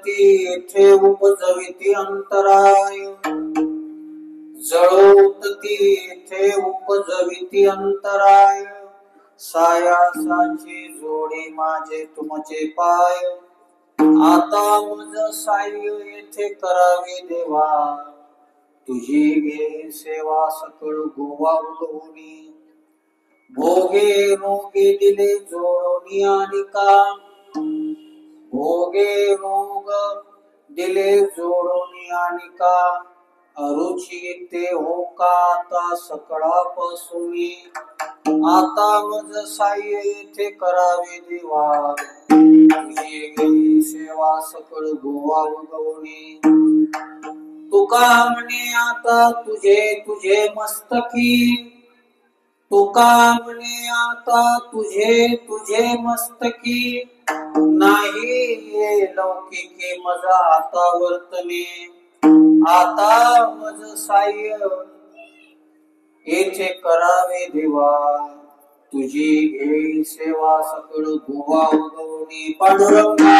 तेथे उपजविती अंतराय, जळोत तेथे उपजविती अंतराय, सायासाची जोडी माझे तुमचे पाय, आता मज साह्य येथे करावी देवा, तुझी घे सेवा सकळ गोवा उगवणी, भोगे रोगे दिले जोडोनी आणि का, भोगे रोग दिले जोडोनी आणि का, अरुची ते हो का आता सकळापासूनी, आता मज साह्य येथे करावे देवा, तुझी गेली सेवा सकळ गोवा उगवणी, तुका म्हणे आता तुझे तुझे मस्तकी, तुका म्हणे आता तुझे तुझे मस्तकी, नाही ये लौकिके मज आता वर्तने, आता मज साह्य येथे करावे देवा, तुझी घे सेवा सकळ गोवा उगवणी, पांडुरंगा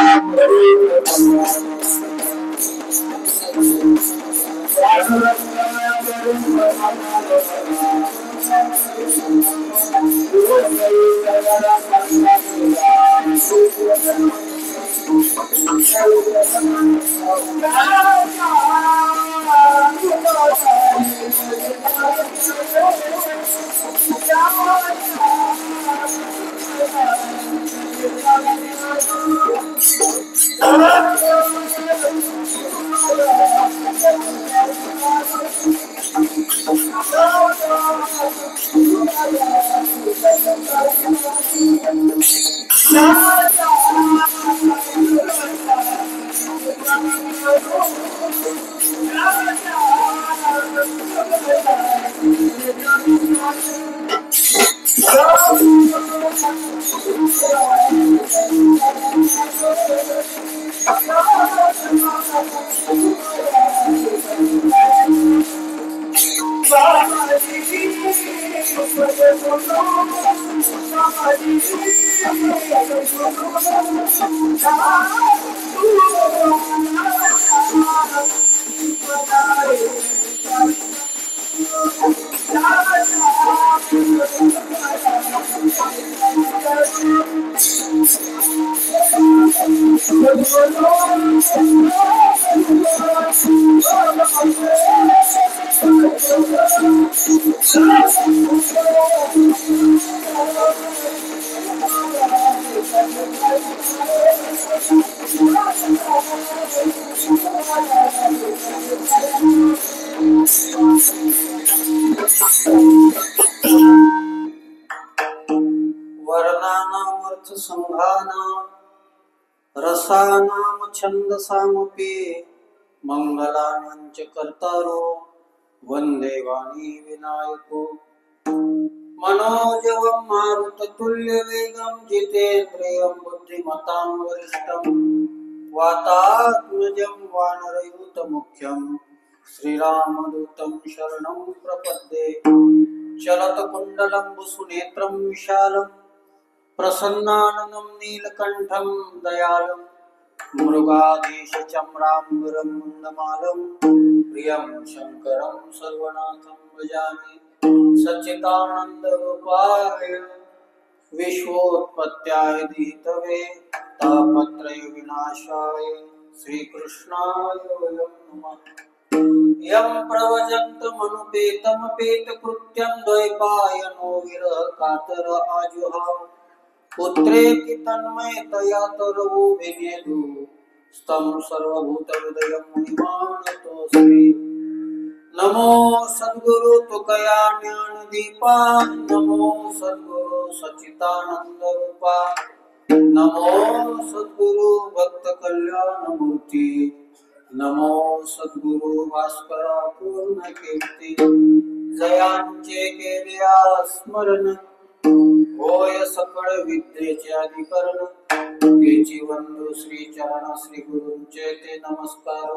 वर्णानामर्थ संघानाम रसानाम छंदसामपि मंगलानांच कर्तारो वंदे वाणी विनायको मनोजवं मारुततुल्यवेगं जितेन्द्रियं बुद्धिमतां वरिष्ठं वातात्मजं वानरयूथमुख्यं श्रीरामदूतं शरणं प्रपद्ये चलतकुण्डलं सुनेत्रं विशालं प्रसन्नाननं नीलकण्ठं दयालं मृगाधीशचम्राम्बरं मुण्डमालं प्रियं शङ्करं सर्वनाथं भजामि। सच्चिदानन्दरूपाय विश्वोत्पत्त्याय धीतवे तापत्रय विनाशाय श्रीकृष्णाय वयं नमः। यं प्रव्रजन्तमनुपेतमपेतकृत्यं द्वैपायनो विरह कातर आजुहाव पुत्रेति तन्मयतया तरवो विनेदु स्तं सर्वभूतहृदयं मुनिमानतोऽस्मि। नमो सद्गुरु तुकया ज्ञानदीपा नमो सद्गुरु सच्चिदानंद रूपा नमो सद्गुरु भक्त कल्याण मूर्ती नमो सद्गुरु भास्करा पूर्ण कीर्ती जयांचे केल्या स्मरण होय सकळ विद्येचे अधिकरण तेची वंदू श्री चरण श्री गुरूंचे ते नमस्कार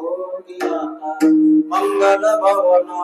मंगल भवना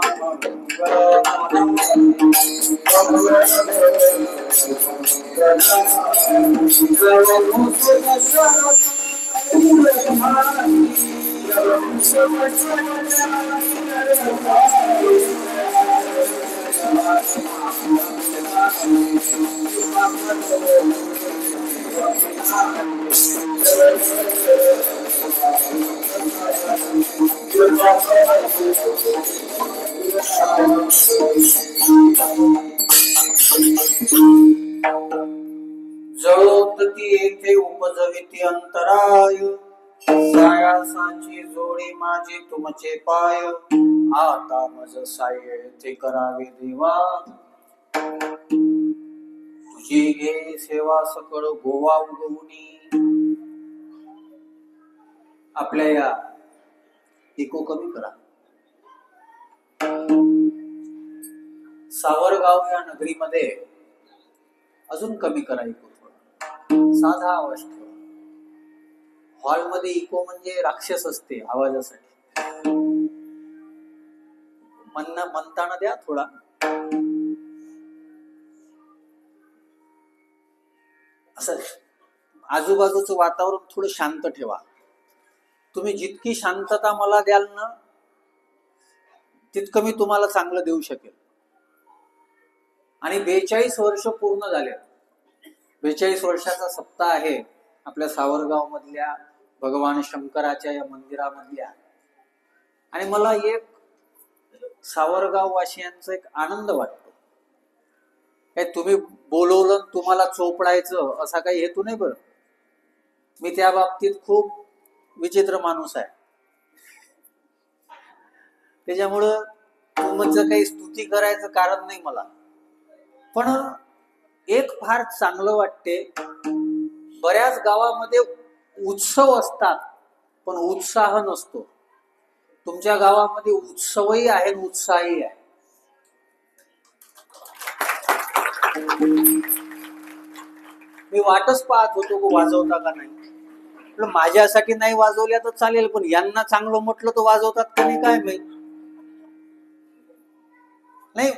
जळोतती येथे उपजविती अंतराय सायासाची जोडी माझी तुमचे पाय आता मज साय ते करावे देवा तुझी घे सेवा सकळ गोवा उगवणी। आपल्या या इको कमी करा। सावरगाव या नगरीमध्ये अजून कमी करा इको थोडा, साधा आवाज ठेवा। हॉलमध्ये इको म्हणजे राक्षस असते आवाजासाठी, म्हणताना द्या थोडा। असं आजूबाजूचं वातावरण थोडं शांत ठेवा। तुम्ही जितकी शांतता मला द्याल ना तितकं मी तुम्हाला चांगलं देऊ शकेल। आणि 42 वर्ष पूर्ण झाले। 42 वर्षाचा सप्ताह आहे आपल्या सावरगाव मधल्या भगवान शंकराच्या या मंदिरामधल्या। आणि मला एक सावरगाव वासियांचा एक आनंद वाटतो। काय तुम्ही बोलवलं तुम्हाला चोपडायचं असा काही हेतू नाही बरं। मी त्या बाबतीत खूप विचित्र माणूस आहे, त्याच्यामुळं तुमचं काही स्तुती करायचं कारण नाही मला। पण एक फार चांगलं वाटते, बऱ्याच गावामध्ये उत्सव असतात पण उत्साह नसतो। तुमच्या गावामध्ये उत्सवही आहे आणि उत्साहही आहे। मी वाटच पाहत होतो वाजवता का नाही। माझ्यासाठी नाही वाजवल्या तर चालेल, पण यांना चांगलं म्हटलं तर वाजवतात का नाही काय माहित। नाही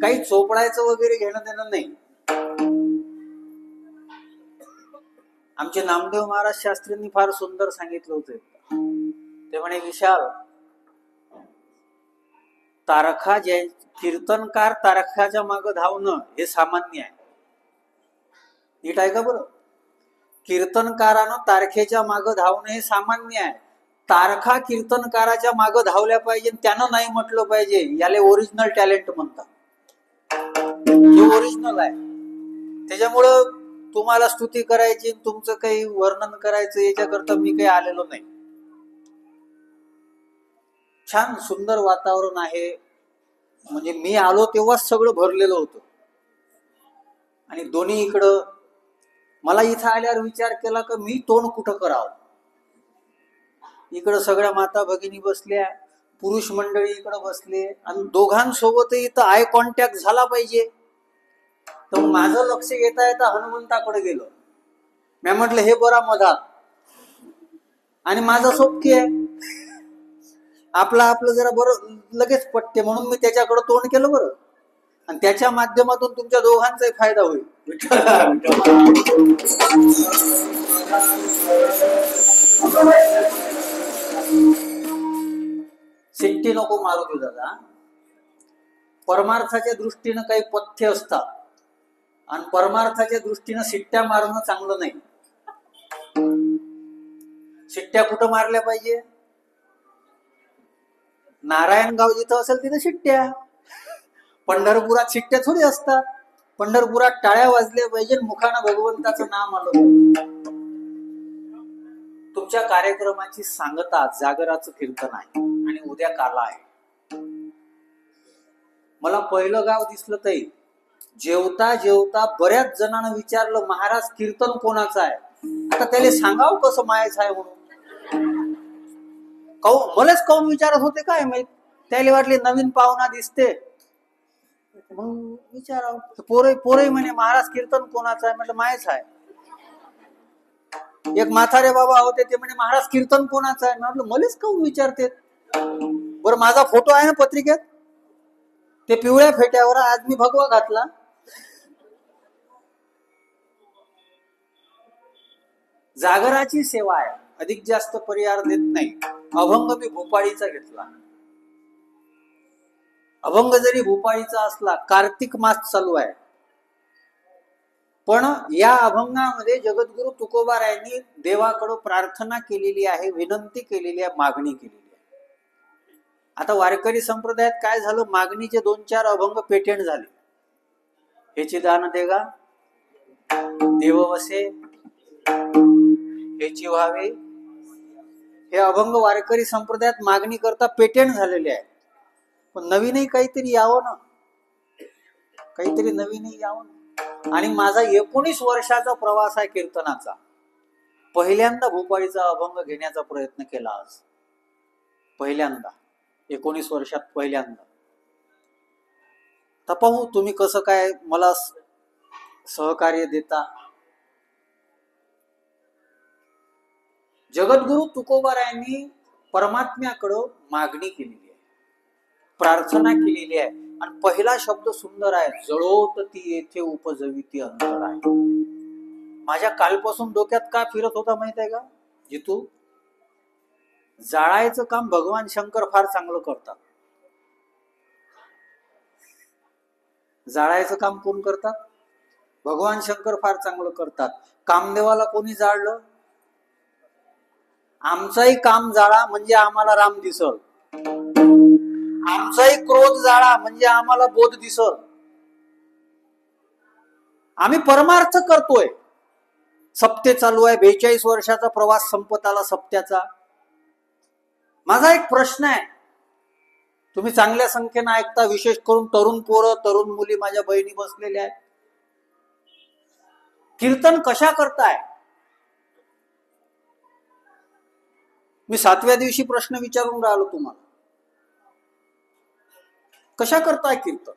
काही चोपडायचं वगैरे घेणं देणं नाही। आमचे नामदेव महाराज शास्त्रींनी फार सुंदर सांगितलं होतं। ते म्हणे विशाल तारखा कीर्तनकार तारखाच्या मागे धावणं हे सामान्य आहे। नीट आहे का बरं? कीर्तनकारानं तारखेच्या मागे धावणं हे सामान्य आहे। तारखा कीर्तनकाराच्या मागे धावल्या पाहिजे, त्यानं नाही म्हटलं पाहिजे, याले ओरिजिनल टॅलेंट म्हणतात। हे ओरिजिनल आहे। त्याच्यामुळं तुम्हाला स्तुती करायची, तुमचं काही वर्णन करायचं याच्याकरता मी काही आलेलो नाही। छान सुंदर वातावरण आहे। म्हणजे मी आलो तेव्हाच सगळं भरलेलं होतं। आणि दोन्ही इकडं मला इथं आल्यावर विचार केला की मी तोंड कुठं करावं। इकडं सगळ्या माता भगिनी बसल्या, पुरुष मंडळी इकडं बसले आणि दोघांसोबतही इथं आय कॉन्टॅक्ट झाला पाहिजे। तर माझं लक्ष येता येता हनुमंताकडे गेलं। मी म्हटलं हे बरा मधात, आणि माझं सोबती आहे आपलं जरा बरं लगेच पटते, म्हणून मी त्याच्याकडे तोंड केलं बरं। आणि त्याच्या माध्यमातून तुमच्या दोघांचाही फायदा होईल सिट्टी नको मारू तू दादा. परमार्थाच्या दृष्टीनं काही पथ्य असतात आणि परमार्थाच्या दृष्टीनं सिट्ट्या मारणं चांगलं नाही. शिट्ट्या कुठं मारल्या पाहिजे? नारायणगाव जिथं असेल तिथं शिट्ट्या. पंढरपुरात शिट्ट्या थोडी असतात. पंढरपुरात टाळ्या वाजल्या पाहिजे, मुखानं भगवंताचं नाम आलं पाहिजे. तुमच्या कार्यक्रमाची सांगता जागराचं कीर्तन आहे आणि उद्या काला आहे. मला पहिलं गाव दिसलं तरी जेवता जेवता बऱ्याच जणांना विचारलं, महाराज कीर्तन कोणाचं आहे? आता त्याला सांगावं कसं मायाचं आहे म्हणून. मलाच काऊन विचारत होते काय माहित. त्याला वाटले नवीन पाहुणा दिसते, मग विचारावं. पोरही म्हणे महाराज कीर्तन कोणाचं आहे? म्हटलं मायाच आहे. एक म्हातारे बाबा होते, ते म्हणे महाराज कीर्तन कोणाचं आहे? म्हटलं मलाच काऊन विचारते. बरं माझा फोटो आहे ना पत्रिकेत, ते पिवळ्या फेट्यावर आज मी भगवा घातला. जागराची सेवा आहे, अधिक जास्त परिहार देत नाही. अभंग मी भोपाळीचा घेतला. अभंग जरी भोपाळीचा असला, कार्तिक मास चालू आहे, पण या अभंगामध्ये जगद्गुरु तुकोबारायांनी देवाकडे प्रार्थना केलेली आहे, विनंती केलेली आहे, मागणी केलेली आहे. आता वारकरी संप्रदायात काय झालं, मागणीचे 2-4 अभंग पेटेंट झाले. हेची दान देगा, देव वसे, हेची व्हावे, हे अभंग वारकरी संप्रदायात मागणी करता पेटेंट झालेले आहे. पण नवीनही काहीतरी यावं ना, काहीतरी नवीनही यावं ना. आणि माझा 19 वर्षाचा प्रवास आहे कीर्तनाचा. पहिल्यांदा भोपाळीचा अभंग घेण्याचा प्रयत्न केला आज. पहिल्यांदा 19 वर्षात पहिल्यांदा. तर पाहू तुम्ही कसं काय मला सहकार्य देता. जगद्गुरु तुकोबारायांनी परमात्म्याकडं मागणी केलेली आहे, प्रार्थना केलेली आहे. आणि पहिला शब्द सुंदर आहे, जळोत ती येथे उपजविती अंतर आहे. माझ्या कालपासून डोक्यात का फिरत होता माहित आहे का? जितू, जाळायचं काम भगवान शंकर फार चांगलं करतात. जाळायचं काम कोण करतात? भगवान शंकर फार चांगलं करतात. कामदेवाला कोणी जाळलं? आमचाही काम जाळा म्हणजे आम्हाला राम दिसल, आमचाही क्रोध जाळा म्हणजे आम्हाला बोध दिसल. आम्ही परमार्थ करतोय. सप्ते चालू आहे, 42 वर्षाचा प्रवास संपत आला सप्त्याचा. माझा एक प्रश्न आहे, तुम्ही चांगल्या संख्येनं ऐकता, विशेष करून तरुण पोरं, तरुण मुली, माझ्या बहिणी बसलेल्या आहेत. कीर्तन कशा करताय? मी 7व्या दिवशी प्रश्न विचारून राहिलो तुम्हाला. कशा करताय कीर्तन?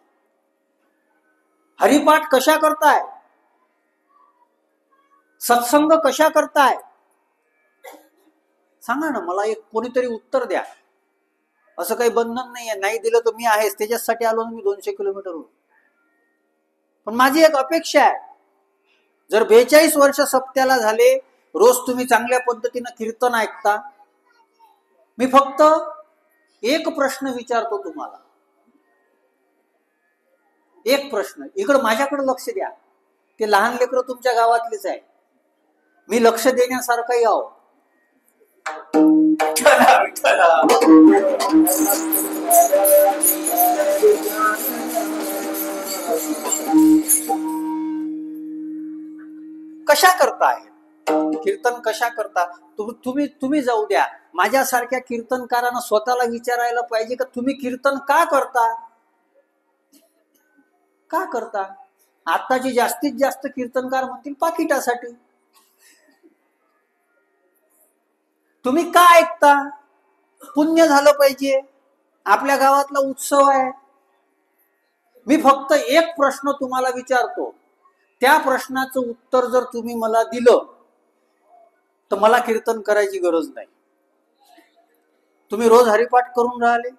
हरिपाठ कशा करताय? सत्संग कशा करताय? सांगा ना मला, एक कोणीतरी उत्तर द्या. असं काही बंधन नाहीये, नाही दिलं तर मी आहेच, त्याच्यासाठी आलो ना मी 200 किलोमीटरवर. पण माझी एक अपेक्षा आहे, जर 42 वर्ष सप्त्याला झाले, रोज तुम्ही चांगल्या पद्धतीनं कीर्तन ऐकता, मी फक्त एक प्रश्न विचारतो तुम्हाला. एक प्रश्न, इकडं माझ्याकडे लक्ष द्या. ते लहान लेकरं तुमच्या गावातलेच आहे, मी लक्ष देण्यासारखंही आहो. कशा करताय कीर्तन? कशा करता तुम्ही जाऊ द्या. माझ्यासारख्या कीर्तनकारांना स्वतःला विचारायला पाहिजे का तुम्ही कीर्तन का करता? का करता? आताचे जास्तीत जास्त कीर्तनकार म्हणतील पाकिटासाठी. तुम्ही का ऐकता? पुण्य झालं पाहिजे, आपल्या गावातला उत्सव आहे. मी फक्त एक प्रश्न तुम्हाला विचारतो, त्या प्रश्नाचं उत्तर जर तुम्ही मला दिलं तर मला कीर्तन करायची गरज नाही. तुम्ही रोज हरिपाठ करून राहिले,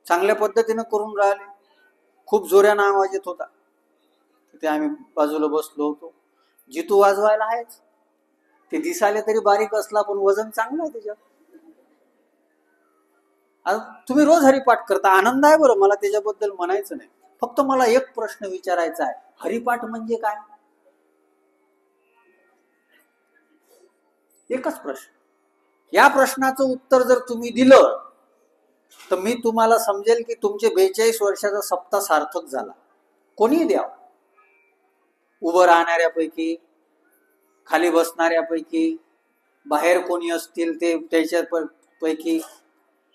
चांगल्या पद्धतीनं करून राहिले, खूप जोरानं आवाज येत होता, ते आम्ही बाजूला बसलो होतो. जितू वाजवायला आहेच, ते दिसायला तरी बारीक असला पण वजन चांगलं आहे त्याच्यात. तुम्ही रोज हरिपाठ करता, आनंद आहे बरं, मला त्याच्याबद्दल म्हणायचं नाही. फक्त मला एक प्रश्न विचारायचा आहे, हरिपाठ म्हणजे काय? एकच प्रश्न. या प्रश्नाचं उत्तर जर तुम्ही दिलं तर मी तुम्हाला समजेल की तुमचे 42 वर्षाचा सप्ताह सार्थक झाला. कोणी द्या, उभं राहणाऱ्यापैकी, खाली बसणाऱ्यापैकी, बाहेर कोणी असतील ते त्याच्या पैकी,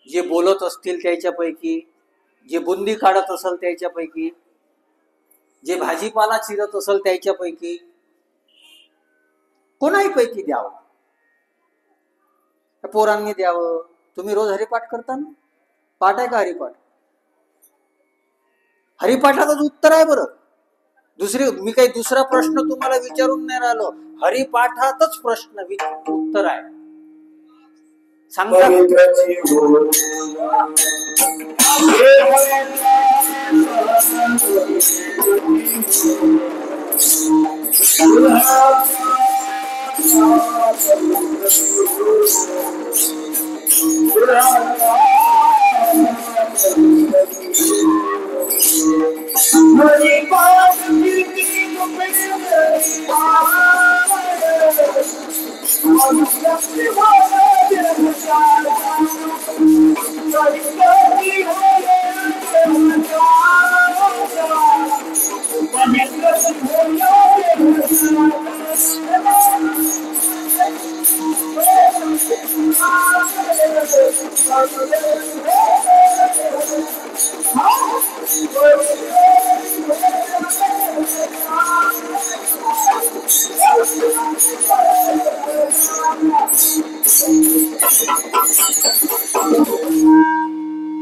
जे बोलत असतील त्याच्यापैकी, जे बुंदी काढत असेल त्याच्यापैकी, जे भाजीपाला चिरत असेल त्याच्यापैकी, कोणाही पैकी द्यावं. पोरांनी द्यावं. तुम्ही रोज हरिपाठ करता ना? पाठ आहे का हरिपाठ? हरिपाठातच उत्तर आहे बरं. मी काही दुसरा प्रश्न तुम्हाला विचारून नाही राहिलो, हरिपाठातच प्रश्न उत्तर आहे. सांगता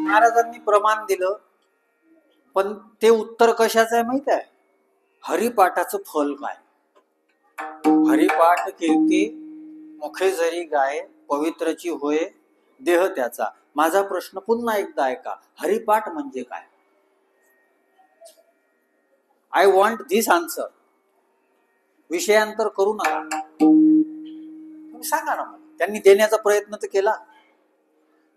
महाराजांनी प्रमाण दिलं, पण ते उत्तर कशाचं आहे माहित आहे? हरिपाठाचं फल काय? हरिपाठ कीर्ती मुखे जरी गाय, पवित्रची होय देह त्याचा. माझा प्रश्न पुन्हा एकदा ऐका, हरिपाठ म्हणजे काय? I want this answer. विषयांतर करू नका, तुम्ही सांगा ना. मला त्यांनी देण्याचा प्रयत्न तर केला.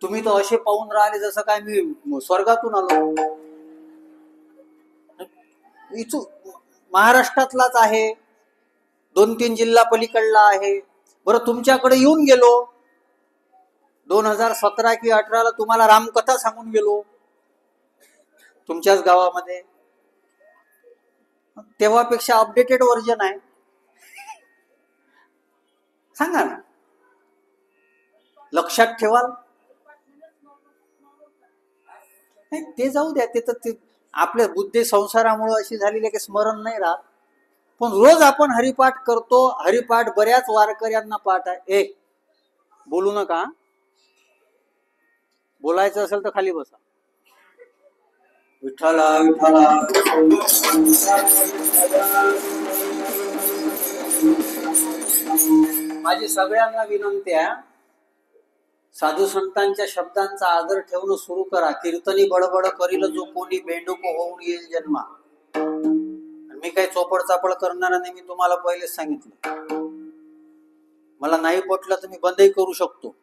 तुम्ही तर असे पाहून राहिले जसं काय मी स्वर्गातून आलो. महाराष्ट्रातलाच आहे, 2-3 जिल्हा पलीकडला आहे. बरं, तुमच्याकडे येऊन गेलो 2017 की 18 तुम्हाला रामकथा सांगून गेलो तुमच्याच गावामध्ये. तेव्हापेक्षा अपडेटेड व्हर्जन आहे. सांगा ना, लक्षात ठेवाल? नाही, ते जाऊ द्या. ते तर आपल्या बुद्धी संसारामुळे अशी झालेली की स्मरण नाही राहत. पण रोज आपण हरिपाठ करतो. हरिपाठ बऱ्याच वारकऱ्यांना पाठ आहे. बोलू नका, बोलायचं असेल तर खाली बसा. विठ्ठला विठ्ठला. माझी सगळ्यांना विनंती आहे, साधू संतांच्या शब्दांचा आदर ठेवणं सुरू करा. कीर्तनी बडबड करील जो कोणी, बेंडूक होऊन येईल जन्मा. मी काही चोपड चापड करणार नाही, मी तुम्हाला पहिलेच सांगितलं. मला नाही पटलं तर मी बंदही करू शकतो.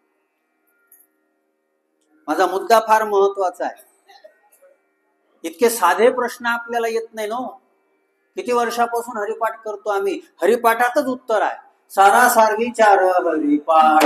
माझा मुद्दा फार महत्वाचा आहे. इतके साधे प्रश्न आपल्याला येत नाही ना. किती वर्षापासून हरिपाठ करतो आम्ही, हरिपाठातच उत्तर आहे. सारासार विचार हरिपाठ.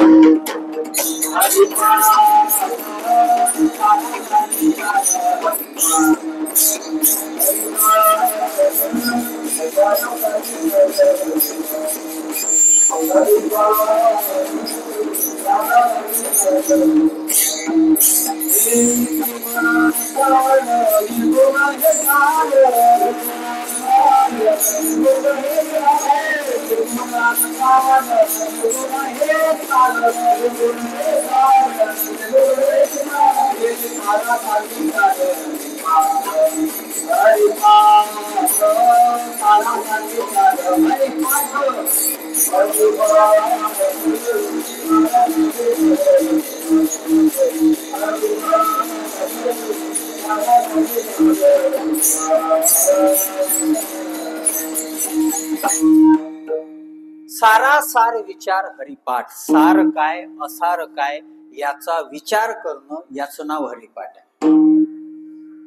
सारासार विचार हरिपाठ. सार काय असार काय याचा विचार करणं, याचं नाव हरिपाठ आहे.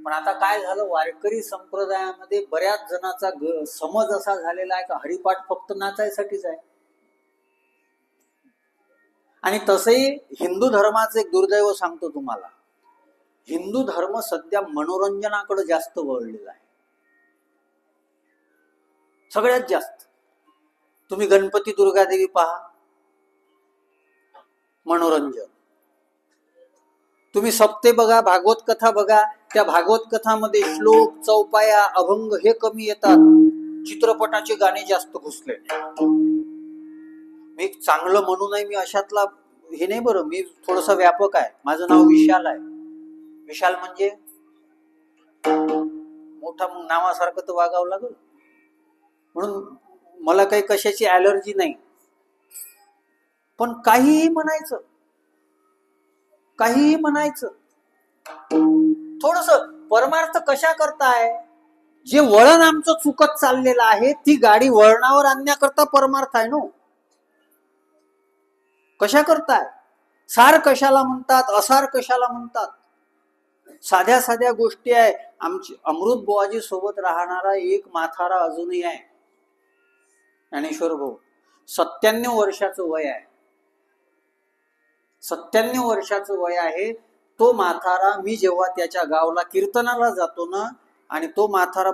पण आता काय झालं, वारकरी संप्रदायामध्ये बऱ्याच जणांचा समज असा झालेला आहे का हरिपाठ फक्त नाचायसाठीच आहे. आणि तसंही हिंदू धर्माचं एक दुर्दैव सांगतो तुम्हाला, हिंदू धर्म सध्या मनोरंजनाकडे जास्त वळलेला आहे, सगळ्यात जास्त. तुम्ही गणपती दुर्गादेवी पहा, मनोरंजन. तुम्ही सप्ते बघा, भागवत कथा बघा, त्या भागवत कथामध्ये श्लोक, चौपाया, अभंग हे कमी येतात, चित्रपटाचे गाणे जास्त घुसले. मी चांगलं म्हणू नये, मी अशातला हे नाही बरं, मी थोडस व्यापक आहे. माझं नाव विशाल आहे. विशाल म्हणजे मोठा, नावासारखं तर वागावं लागल, म्हणून मला काही कशाची ॲलर्जी नाही. पण काहीही म्हणायचं, काहीही म्हणायचं. थोडस परमार्थ कशा करताय, जे वळण आमचं चुकत चाललेलं आहे ती गाडी वळणावर आणण्याकरता परमार्थ आहे. नो, कशा करताय, सार कशाला म्हणतात, असार कशाला म्हणतात. साध्या साध्या गोष्टी आहे. आमची अमृत बुवाजी सोबत राहणारा एक म्हातारा अजूनही आहे, ज्ञानेश्वर भाऊ. 97 वर्षाचं वय आहे, 97 वर्षाचं वय आहे. तो म्हातारा, मी जेव्हा त्याच्या गावला कीर्तनाला जातो ना, आणि तो म्हातारा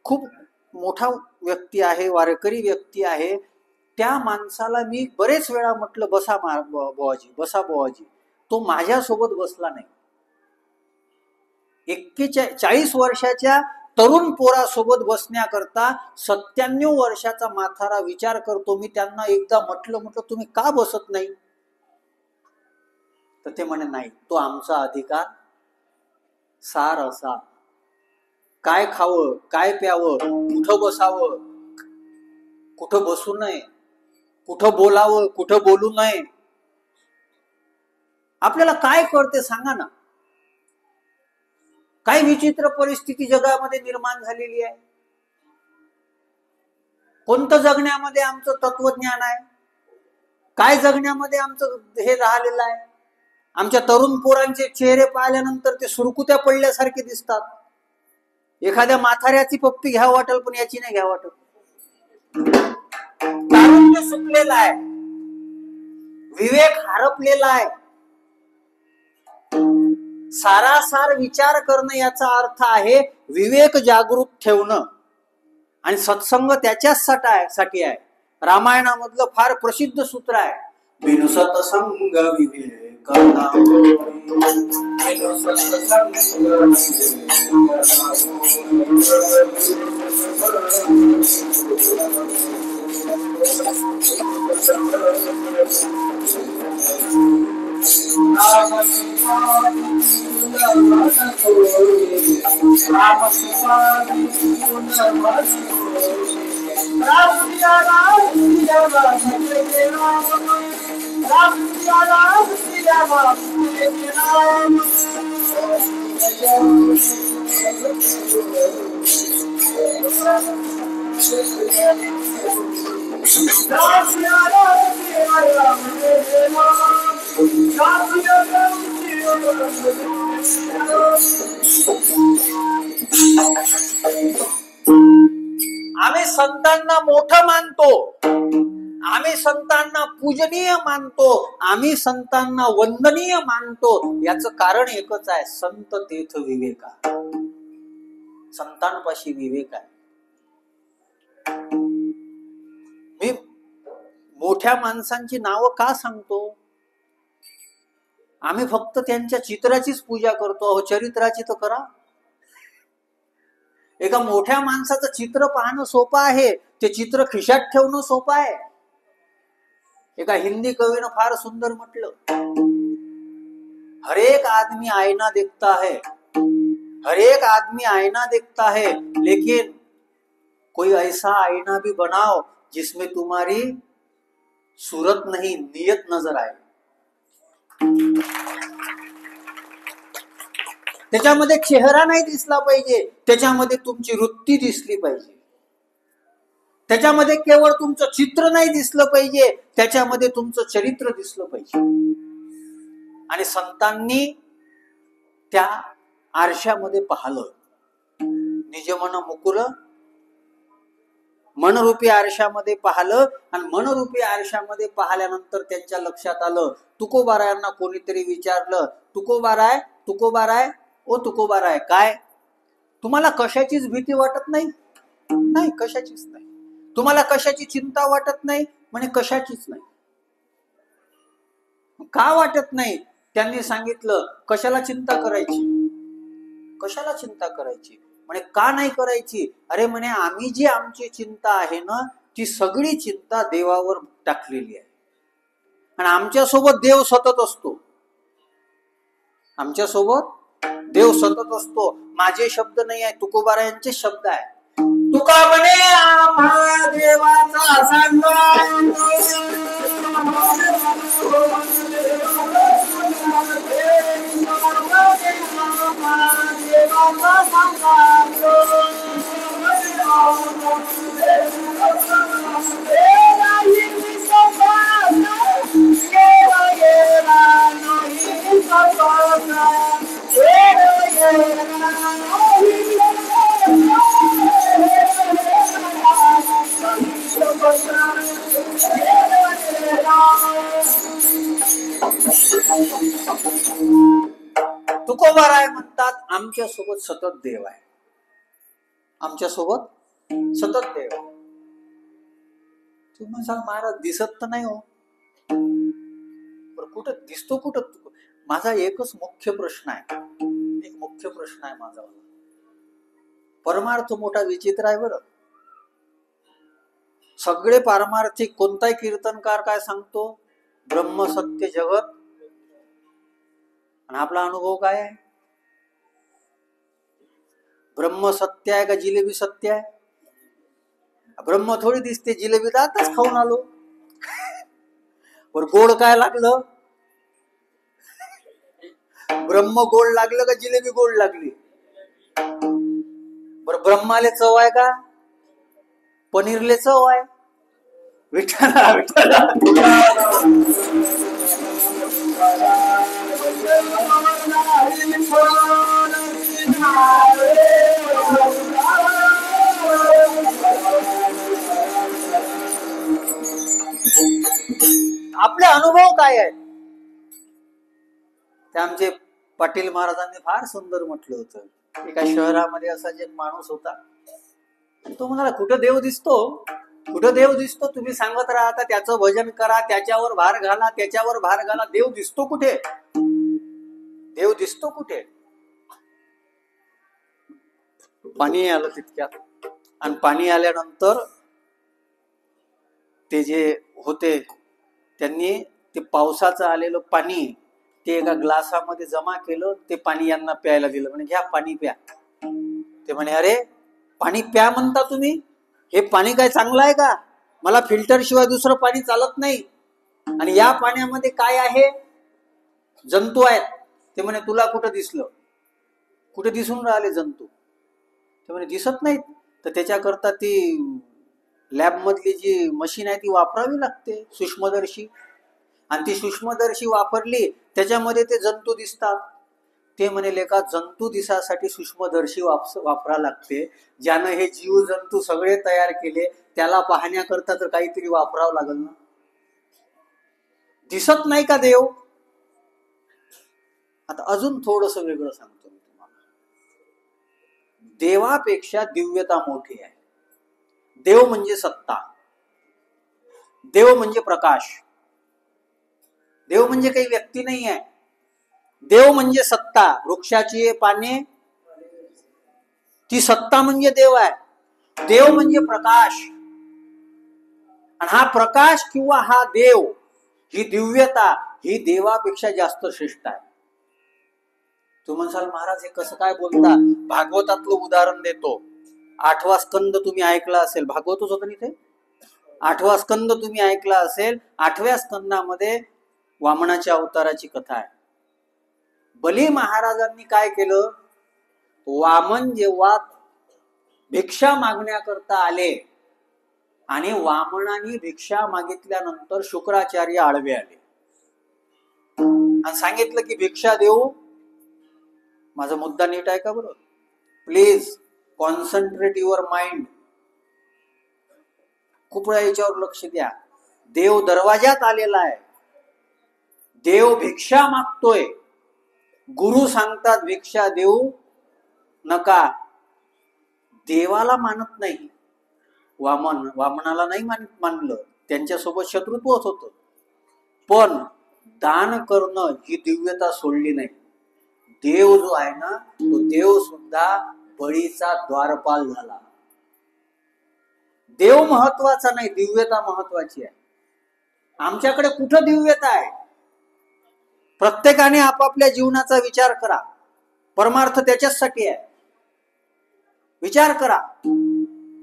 खूप मोठा व्यक्ती आहे, वारकरी व्यक्ती आहे, त्या माणसाला मी बरेच वेळा म्हटलं बसा बुवाजी, बसा बुवाजी. तो माझ्यासोबत बसला नाही. 41 वर्षाच्या तरुण पोरासोबत बसण्याकरता 97 वर्षाचा म्हातारा विचार करतो. मी त्यांना एकदा म्हटलं तुम्ही का बसत नाही, तर ते म्हणे नाही, तो आमचा अधिकार. सार असा, काय खावं, काय प्यावं, कुठं बसावं, कुठं बसू नये, कुठं बोलावं, कुठं बोलू नये, आपल्याला काय कळते सांगा ना. काय विचित्र परिस्थिती जगामध्ये निर्माण झालेली आहे. कोणतं जगण्यामध्ये आमचं तत्वज्ञान आहे, काय जगण्यामध्ये आमचं हे राहिलेलं आहे. आमच्या तरुण पोरांचे चेहरे पाहिल्यानंतर ते सुरकुत्या पडल्यासारखे दिसतात. एखाद्या म्हाताऱ्याची पप्पी घ्या वाटल, पण याची नाही घ्या वाटल. तारुण्य सुटलेलं आहे, विवेक हरपलेला आहे. सारासार विचार करणं याचा अर्थ आहे विवेक जागृत ठेवणं. आणि सत्संग त्याच्यासाठी आहे. रामायणामधलं फार प्रसिद्ध सूत्र आहे, बिनु सत्संग विवेक आम्ही संतांना मोठं मानतो, आम्ही संतांना पूजनीय मानतो, आम्ही संतांना वंदनीय मानतो. याचं कारण एकच आहे, संत तेथ विवेका. संतांपाशी विवेक आहे. मी मोठ्या माणसांची नावं का सांगतो, आम्ही फक्त त्यांच्या चित्राचीच पूजा करतो. अहो, चरित्राची तर करा. एका मोठ्या माणसाचं चित्र पाहणं सोपं आहे, ते चित्र खिशात ठेवणं सोपं आहे. एका हिंदी कवीनं फार सुंदर म्हटलं, हर एक आदमी आईना देखता है, हर एक आदमी आईना देखता है, लेकिन कोई ऐसा आईना भी बनाओ जिसमें तुम्हारी सूरत नहीं नियत नजर आए. त्याच्यामध्ये चेहरा नाही दिसला पाहिजे, त्याच्यामध्ये तुमची वृत्ती दिसली पाहिजे. त्याच्यामध्ये केवळ तुमचं चित्र नाही दिसलं पाहिजे, त्याच्यामध्ये तुमचं चरित्र दिसलं पाहिजे. आणि संतांनी त्या आरशामध्ये पाहिलं. निजमन मुकुर मनरूपी आरशामध्ये पाहिलं आणि मनरूपी आरशामध्ये पाहिल्यानंतर त्यांच्या लक्षात आलं. तुकोबारायांना कोणीतरी विचारलं, तुकोबाराय तुकोबाराय ओ तुकोबाराय, काय तुम्हाला कशाचीच भीती वाटत नाही? नाही, कशाचीच नाही. तुम्हाला कशाची चिंता वाटत नाही? म्हणे कशाचीच नाही. का वाटत नाही? त्यांनी सांगितलं, कशाला चिंता करायची, कशाला चिंता करायची. म्हणे का नाही करायची? अरे म्हणे आम्ही जी आमची चिंता आहे ना, ती सगळी चिंता देवावर टाकलेली आहे. आणि आमच्यासोबत देव सतत असतो, आमच्यासोबत देव सतत असतो. माझे शब्द नाही आहे, तुकोबारायांचे शब्द आहे. तुका म्हणे आम्हा देवाचा सांग, तुकोबाराय म्हणतात आमच्या सोबत सतत देव आहे, आमच्या सोबत सतत देव आहे. तुम्ही सांग महाराज दिसत तर नाही हो, कुठं दिसतो कुठं? माझा एकच मुख्य प्रश्न आहे, एक मुख्य प्रश्न आहे माझा. परमार्थ मोठा विचित्र आहे बरं. सगळे पारमार्थिक, कोणताही कीर्तनकार काय सांगतो? ब्रह्म सत्य जगत. आणि आपला अनुभव काय आहे? ब्रह्म सत्य आहे का जिलेबी सत्य आहे? ब्रह्म थोडी दिसते, जिलेबी तर आताच खाऊन आलो. बर गोड काय लागलं? ब्रह्म गोड लागलं का जिलेबी गोड लागली? बर ब्रह्माले चव आहे का? पनीरले चव आहे. विठ्ठला विठ्ठला. आपले अनुभव काय आहेत? ते आमचे पाटील महाराजांनी फार सुंदर म्हटलं होतं. एका शहरामध्ये असाच एक माणूस होता. तो म्हणाला, कुठं देव दिसतो, कुठं देव दिसतो? तुम्ही सांगत राहता त्याचं भजन करा, त्याच्यावर भार घाला, त्याच्यावर भार घाला. देव दिसतो कुठे? देव दिसतो कुठे? पाणी आलं तितक्यात. आणि पाणी आल्यानंतर ते जे होते त्यांनी ते पावसाचं आलेलं पाणी ते एका ग्लासामध्ये जमा केलं. ते पाणी यांना प्यायला दिलं. म्हणे घ्या पाणी प्या. ते म्हणे, अरे पाणी प्या म्हणता तुम्ही? हे पाणी काय चांगलं आहे का? मला फिल्टर शिवाय दुसरं पाणी चालत नाही. आणि या पाण्यामध्ये काय आहे? जंतू आहेत. ते म्हणे तुला कुठं दिसलं? कुठे दिसून राहिले जंतू? ते म्हणे दिसत नाहीत. तर त्याच्याकरता ती लॅब मधली जी मशीन आहे ती वापरावी लागते, सूक्ष्मदर्शी. आणि ती सूक्ष्मदर्शी वापरली, त्याच्यामध्ये ते जंतू दिसतात. ते म्हणे लेका, जंतू दिसासाठी सूक्ष्मदर्शी वापरा लागते. ज्यानं हे जीव जंतू सगळे तयार केले त्याला पाहण्याकरता तर काहीतरी वापरावं लागल ना. दिसत नाही का देव? आता अजून थोडस वेगळं सांगतो मी तुम्हाला. देवापेक्षा दिव्यता मोठी आहे. देव म्हणजे सत्ता, देव म्हणजे प्रकाश, देव म्हणजे काही व्यक्ती नाही आहे. देव म्हणजे सत्ता. वृक्षाची पाने, ती सत्ता म्हणजे देव आहे. देव म्हणजे प्रकाश. आणि हा प्रकाश किंवा हा देव, ही दिव्यता, ही देवापेक्षा जास्त श्रेष्ठ आहे. तू म्हणसाल महाराज हे कसं काय बोलता? भागवतातलं उदाहरण देतो. 8वा स्कंद तुम्ही ऐकला असेल. भागवतच होतं इथे. 8वा स्कंद तुम्ही ऐकला असेल. 8व्या स्कंदामध्ये वामनाच्या अवताराची कथा आहे. बली महाराजांनी काय केलं? वामन जेव्हा भिक्षा मागण्याकरता आले आणि वामनाने भिक्षा मागितल्यानंतर शुक्राचार्य आळवे आले आणि सांगितलं की भिक्षा देऊ. माझा मुद्दा नीट आहे का बरं? Please concentrate your mind. खूप वेळा याच्यावर लक्ष द्या. देव दरवाजात आलेला आहे. देव भिक्षा मागतोय. गुरु सांगतात भिक्षा देऊ नका. देवाला मानत नाही. वामनाला नाही मानलं. त्यांच्यासोबत शत्रुत्वच होतं. पण दान करणं ही दिव्यता सोडली नाही. देव जो आहे ना, तो देव सुद्धा बळीचा द्वारपाल झाला. देव महत्वाचा नाही, दिव्यता महत्वाची आहे. आमच्याकडे कुठं दिव्यता आहे? प्रत्येकाने आपापल्या जीवनाचा विचार करा. परमार्थ त्याच्यासाठी आहे. विचार करा,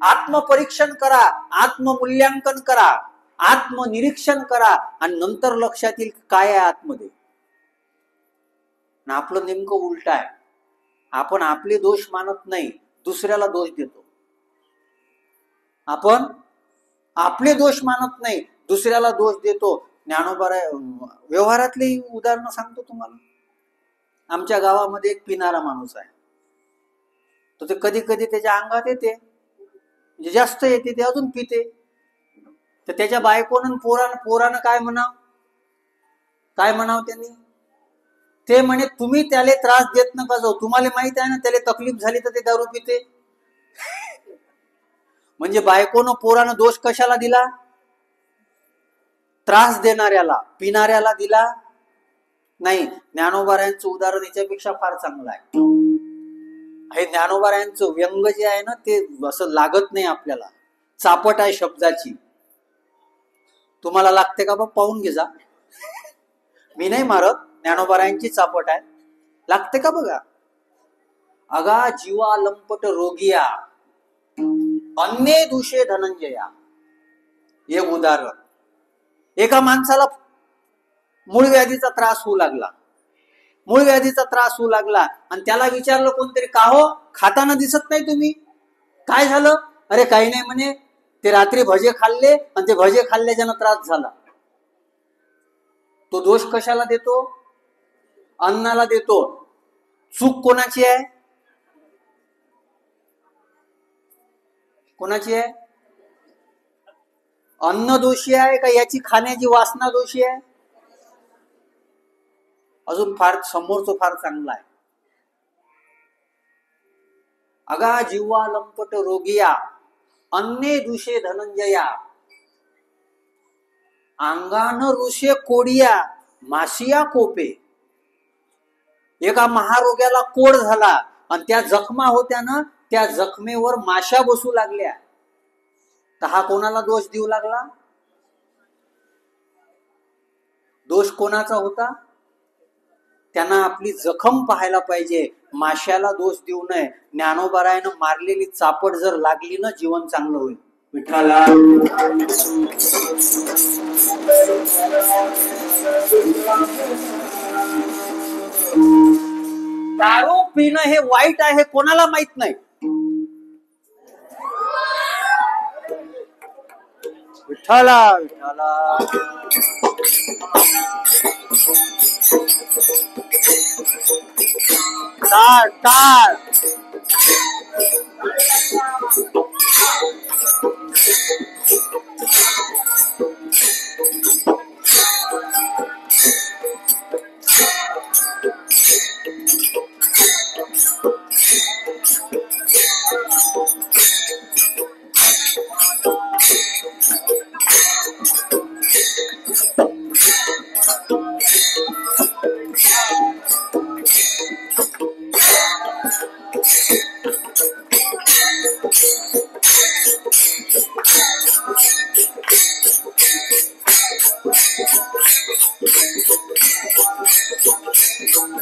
आत्मपरीक्षण करा, आत्ममूल्यांकन करा, आत्मनिरीक्षण करा आणि नंतर लक्षात येईल काय आहे आतमध्ये. आपलं नेमकं उलट आहे. आपण आपले दोष मानत नाही, दुसऱ्याला दोष देतो. आपण आपले दोष मानत नाही, दुसऱ्याला दोष देतो. ज्ञानोबा व्यवहारातले उदाहरण सांगतो तुम्हाला. आमच्या गावामध्ये एक पिणारा माणूस आहे. तर ते कधी कधी त्याच्या अंगात येते, म्हणजे जास्त येते, ते अजून पिते. तर त्याच्या बायकोनं पोरानं काय म्हणाव त्यांनी? ते म्हणे तुम्ही त्याला त्रास देत नका जाऊ. तुम्हाला माहित आहे ना त्याला तकलीफ झाली तर ते दारू पिते. म्हणजे बायकोनं पोरानं दोष कशाला दिला? त्रास देणाऱ्याला, पिणाऱ्याला दिला नाही. ज्ञानोबारायांचं उदाहरण याच्यापेक्षा फार चांगलं आहे. हे ज्ञानोबारायांचं व्यंग जे आहे ना, ते असं लागत नाही आपल्याला. चापट आहे शब्दाची. तुम्हाला लागते का? पाहून घे जा. मी नाही मारत, ज्ञानोबारायांची चापट आहे. लागते का बघा. अगा जीवा लंपट रोगिया अन्ये दुषे धनंजया. एक उदाहरण. एका माणसाला मूळ व्याधीचा त्रास होऊ लागला आणि त्याला विचारलं कोणतरी, का हो खाताना दिसत नाही तुम्ही, काय झालं? अरे काही नाही म्हणे, ते रात्री भजे खाल्ले आणि ते भजे खाल्ल्याच्यानं त्रास झाला. तो दोष कशाला देतो? अन्नाला देतो. चूक कोणाची आहे? कोणाची आहे? अन्न दोषी आहे का याची खाण्याची वासना दोषी आहे? अजून फार समोरचं फार चांगला आहे. अगा जीवा लंपट रोगिया अन्ये दुषे धनंजया अंगान ऋषे कोडिया मासिया कोपे. एका महारोग्याला कोड झाला आणि त्या जखमा होत्या ना, त्या जखमेवर माशा बसू लागल्या. तर हा कोणाला दोष देऊ लागला? दोष कोणाचा होता? त्यांना आपली जखम पाहायला पाहिजे, माशाला दोष देऊ नये. ज्ञानोबारायानं मारलेली चापट जर लागली ना, जीवन चांगलं होईल. विठ्ठला दारू पिणं हे वाईट आहे कोणाला माहित नाही. विठ्ठला विठ्ठला टाळ टाळ.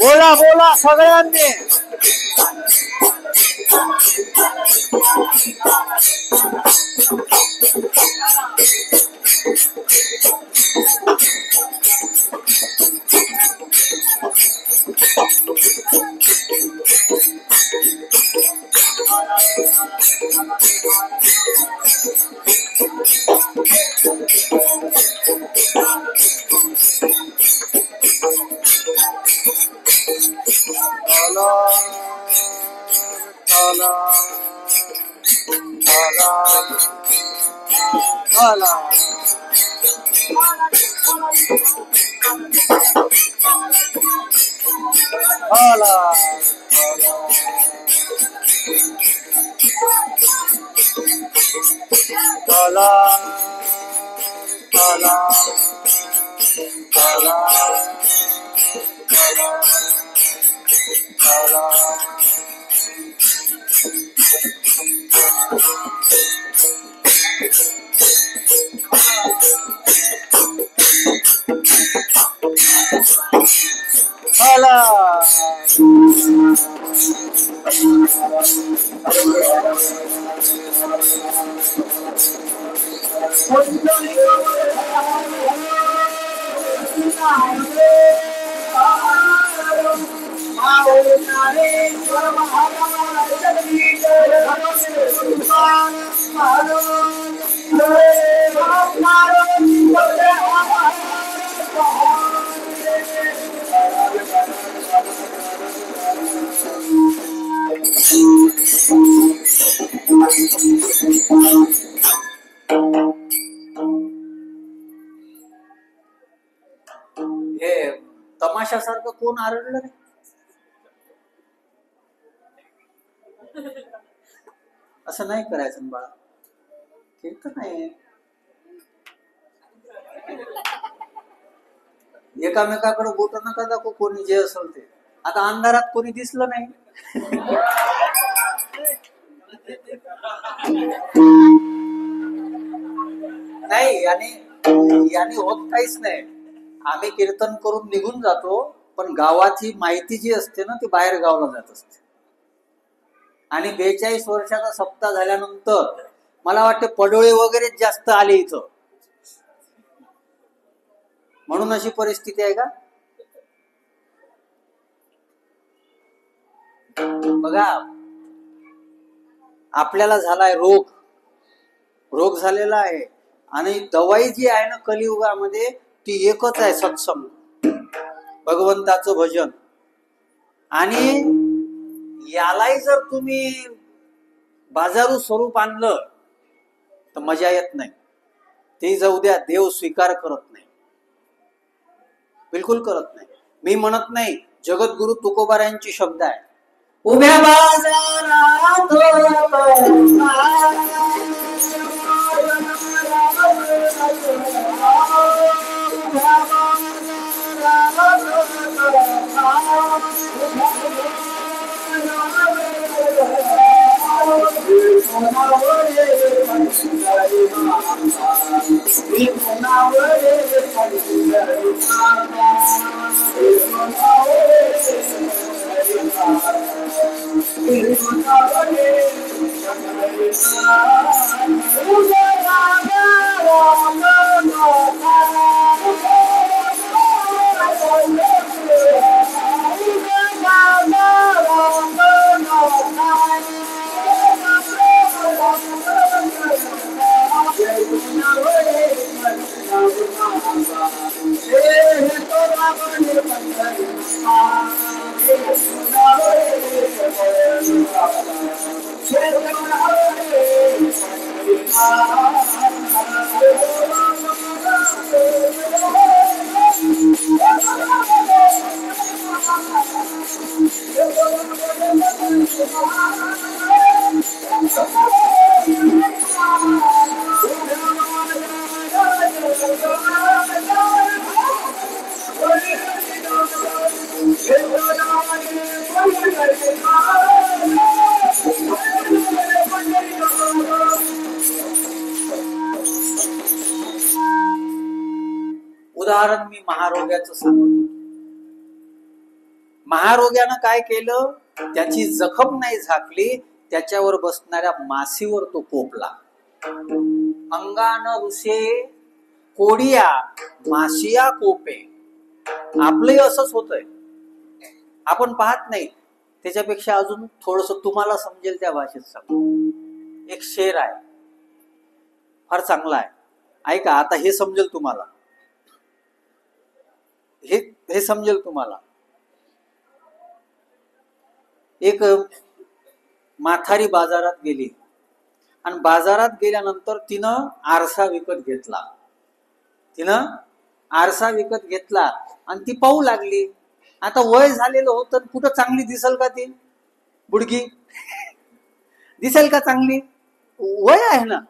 बोला बोला सगळ्यांनी. हाला हाला हाला हाला हाला हाला हाला हे तमाशासारखं कोण आरडलं रे? असं नाही करायचं बाळा, कीर्तन आहे. एकामेकाकडे बोट नका दाखवू, कोणी जे असेल ते. आता अंधारात कोणी दिसलं नाही. नाही याने होत काहीच नाही. आम्ही कीर्तन करून निघून जातो, पण गावाची माहिती जी असते ना ती बाहेर गावाला जात असते. आणि 42 वर्षाचा सप्ताह झाल्यानंतर मला वाटते पडोळे वगैरे जास्त आले इथं, म्हणून अशी परिस्थिती आहे का? बघा, आपल्याला झालाय रोग झालेला आहे, आणि दवाई जी आहे ना कलियुगामध्ये ती एकच आहे, सत्संग, भगवंताचं भजन. आणि यालाही जर तुम्ही बाजारू स्वरूप आणलं तर मजा येत नाही. ते जाऊ द्या, देव स्वीकार करत नाही, बिलकुल करत नाही. मी म्हणत नाही, जगद्गुरु तुकोबारायांची शब्द आहे, उभ्या बाजारात उदाहरण मी महारोग्याचं सांगतो. महारोग्यानं काय केलं, त्याची जखम नाही झाकली, त्याच्यावर बसणाऱ्या मासीवर तो कोपला. अंगान रुसे कोडिया मासिया कोपे. आपलंही असंच होतंय, आपण पाहत नाही. त्याच्यापेक्षा अजून थोडस तुम्हाला समजेल त्या भाषेत सांगतो. एक शेर आहे, फार चांगला आहे, ऐका. आता हे समजेल तुम्हाला, हे समजेल तुम्हाला. एक म्हातारी बाजारात गेली आणि बाजारात गेल्यानंतर तिनं आरसा विकत घेतला. आणि ती पाहू लागली. आता वय झालेलं होतं, कुठं चांगली दिसल का ती बुडगी? दिसेल का चांगली? वय आहे ना.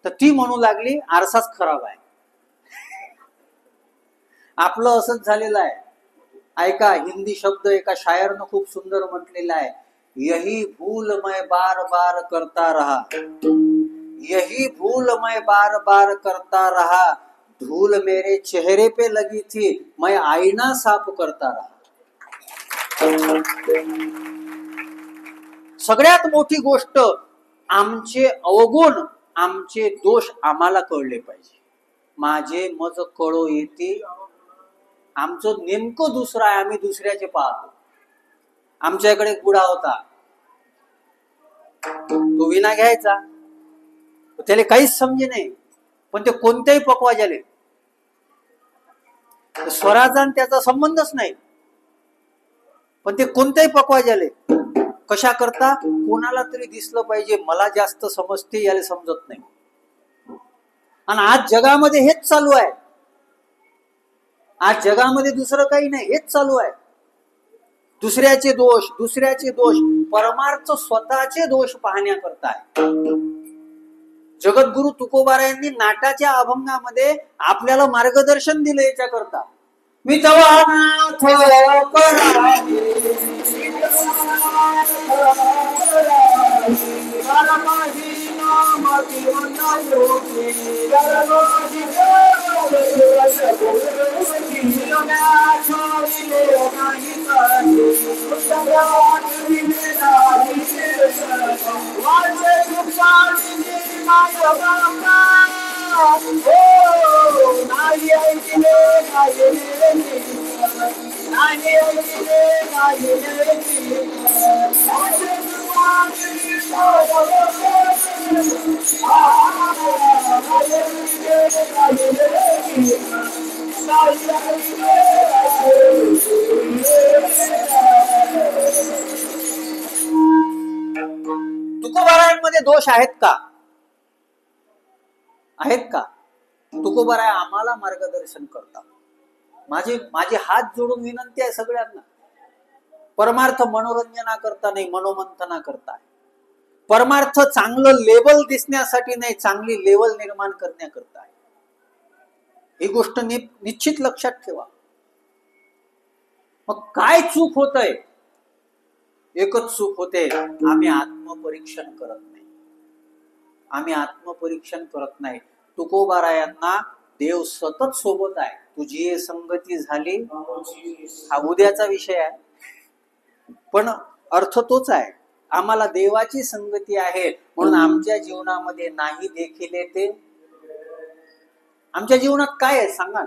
तर ती म्हणू लागली आरसाच खराब आहे. आपलं असंच झालेलं आहे. ऐका, हिंदी शब्द एका शायरनं खूप सुंदर म्हटलेला आहे, यही भूल मैं बार बार करता रहा, यही भूल मैं बार बार करता रहा, धूल मेरे चेहरे पे लगी थी, मैं आईना साफ करता रहा. सगळ्यात मोठी गोष्ट, आमचे अवगुण, आमचे दोष आम्हाला कळले पाहिजे. माझे मज कळो येते. आमचं नेमकं दुसरं आहे, आम्ही दुसऱ्याचे पाहतो. आमच्याकडे एक बुडा होता, तो विना घ्यायचा, त्याला काहीच समजे नाही, पण ते कोणत्याही पकवा झाले, स्वराचा आणि त्याचा संबंधच नाही, पण ते कोणत्याही पकवा झाले. कशा करता? कोणाला तरी दिसलं पाहिजे मला जास्त समजते, याला समजत नाही. आणि आज जगामध्ये हेच चालू आहे. आज जगामध्ये दुसरं काही नाही, हेच चालू आहे. दुसऱ्याचे दोष, परमार्थ स्वतःचे दोष पाहण्याकरता आहे. जगद्गुरु तुकोबारायांनी नाटाच्या अभंगामध्ये आपल्याला मार्गदर्शन दिले याच्याकरता. मी तवा नाथ तुकोबारायांमध्ये दोष आहेत का? तुकोबाराय आम्हाला मार्गदर्शन करतात. माझे हात जोडून विनंती आहे सगळ्यांना, परमार्थ मनोरंजना करता नाही, मनोमंथना करता. परमार्थ चांगलं लेवल दिसण्यासाठी नाही, चांगली लेवल निर्माण करण्याकरता आहे. ही गोष्ट निश्चित लक्षात ठेवा. मग काय चूक होतंय? एकच चूक होते, आम्ही आत्मपरीक्षण करत नाही. तुकोबारायांना देव सतत सोबत आहे. तुझी संगती झाली, हा उद्याचा विषय आहे, पण अर्थ तोच आहे. आम्हाला देवाची संगती आहे म्हणून आमच्या जीवनामध्ये नाही देखील येते. आमच्या जीवनात काय आहे सांगा.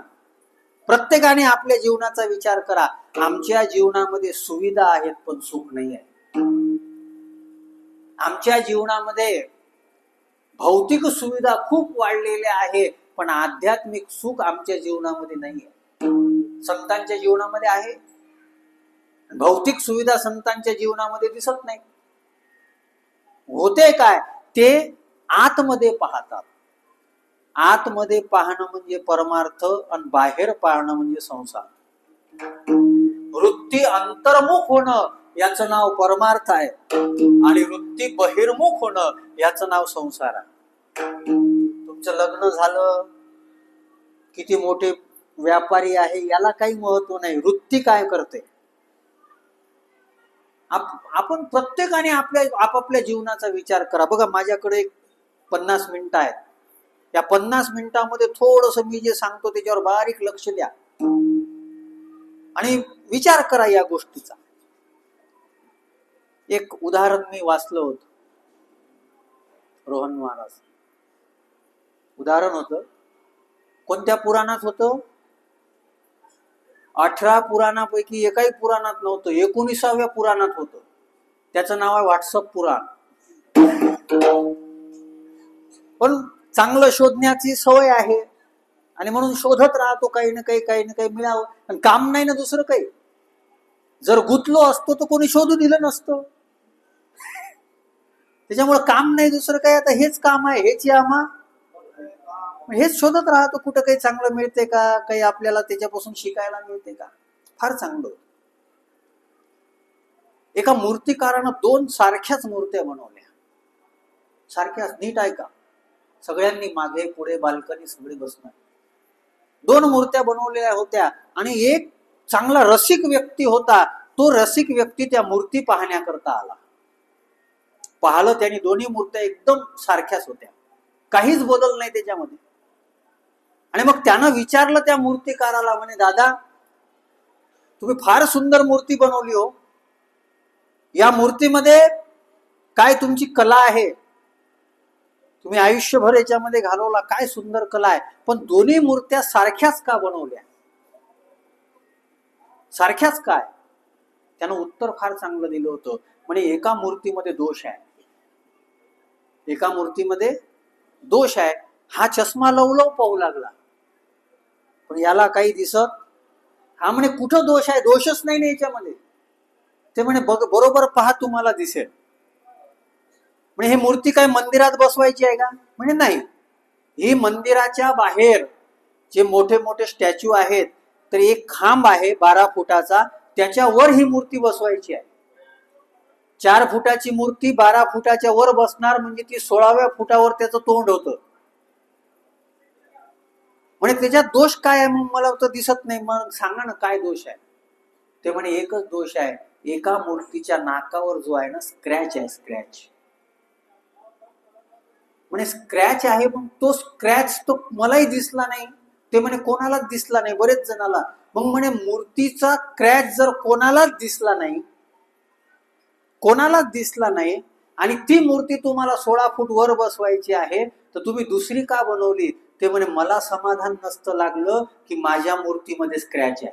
प्रत्येकाने आपल्या जीवनाचा विचार करा. आमच्या जीवनामध्ये सुविधा आहेत पण सुख नाही आहे. आमच्या जीवनामध्ये भौतिक सुविधा खूप वाढलेल्या आहे, पण आध्यात्मिक सुख आमच्या जीवनामध्ये नाही आहे. संतांच्या जीवनामध्ये आहे, भौतिक सुविधा संतांच्या जीवनामध्ये दिसत नाही. होते काय? ते आतमध्ये पाहतात. आतमध्ये पाहणं म्हणजे परमार्थ आणि बाहेर पाहणं म्हणजे संसार. वृत्ती अंतर्मुख होणं याचं नाव परमार्थ आहे, आणि वृत्ती बहिर्मुख होणं याचं नाव संसार आहे. तुमचं लग्न झालं, किती मोठे व्यापारी आहे, याला काही महत्व नाही. वृत्ती काय करते? आपण प्रत्येकाने आपापल्या जीवनाचा विचार करा. बघा, माझ्याकडे 50 मिनिटं आहेत. या 50 मिनिटांमध्ये थोडस मी जे सांगतो त्याच्यावर बारीक लक्ष द्या आणि विचार करा या गोष्टीचा. एक उदाहरण मी वाचलं होतं, रोहन महाराज उदाहरण होतं. कोणत्या पुराणात होतं? 18 पुराणापैकी एकाही पुराणात नव्हतं, 19व्या पुराणात होतं. त्याचं नाव आहे व्हॉट्सअप पुराण. पण चांगलं शोधण्याची सवय आहे आणि म्हणून शोधत राहतो, काही ना काही मिळावं. पण काम नाही ना दुसरं काही. जर गुंतलो असतो तर कोणी शोधू दिलं नसतं. त्याच्यामुळे काम नाही दुसरं काय, आता हेच काम आहे, हेच यामा, हेच शोधत राहतो. कुठं काही चांगलं मिळते का, काही आपल्याला त्याच्यापासून शिकायला मिळते का? फार चांगलं. एका मूर्तिकारानं 2 सारख्याच मूर्त्या बनवल्या, सारख्याच. नीट ऐका, सगळ्यांनी मागे पुढे बाल्कनी सगळे बसणार. 2 मूर्त्या बनवलेल्या होत्या आणि एक चांगला रसिक व्यक्ती होता. तो रसिक व्यक्ती त्या मूर्ती पाहण्याकरता आला. पाहिलं त्यांनी, दोन्ही मूर्त्या एकदम सारख्याच होत्या, काहीच बदल नाही त्याच्यामध्ये. आणि मग त्यानं विचारलं त्या मूर्तिकाराला, म्हणे दादा तुम्ही फार सुंदर मूर्ती बनवली हो, या मूर्तीमध्ये काय तुमची कला आहे, तुम्ही आयुष्यभर याच्यामध्ये घालवला, काय सुंदर कला आहे, पण दोन्ही मूर्त्या सारख्याच का बनवल्या, सारख्याच काय? त्यानं उत्तर फार चांगलं दिलं होतं. म्हणे एका मूर्तीमध्ये दोष आहे, एका मूर्तीमध्ये दोष आहे. हा चष्मा लवलव पाहू लागला, पण याला काही दिसत. हा म्हणे कुठं दोष आहे, दोषच नाही ना याच्यामध्ये. ते म्हणे बरोबर पहा, तुम्हाला दिसेल. म्हणजे हे मूर्ती काय मंदिरात बसवायची आहे का? म्हणे नाही, ही मंदिराच्या बाहेर जे मोठे मोठे स्टॅच्यू आहेत, तर एक खांब आहे 12 फुटाचा, त्याच्यावर ही मूर्ती बसवायची आहे. 4 फुटाची मूर्ती 12 फुटाच्या वर बसणार, म्हणजे ती 16व्या फुटावर त्याचं तोंड होतं. म्हणजे त्याच्यात दोष काय आहे? मग मला तर दिसत नाही, मग सांगा ना काय दोष आहे? ते म्हणे एकच दोष आहे, एका मूर्तीच्या नाकावर जो आहे ना स्क्रॅच आहे, स्क्रॅच. म्हणे स्क्रॅच आहे, पण तो स्क्रॅच तो मलाही दिसला नाही. ते म्हणे कोणालाच दिसला नाही, बरेच जणाला. मग म्हणे मूर्तीचा स्क्रॅच जर कोणालाच दिसला नाही, कोणालाच दिसला नाही, आणि ती मूर्ती तुम्हाला 16 फूट वर बसवायची आहे, तर तुम्ही दुसरी का बनवली? ते म्हणे मला समाधान नसतं लागलं की माझ्या मूर्तीमध्ये स्क्रॅच आहे,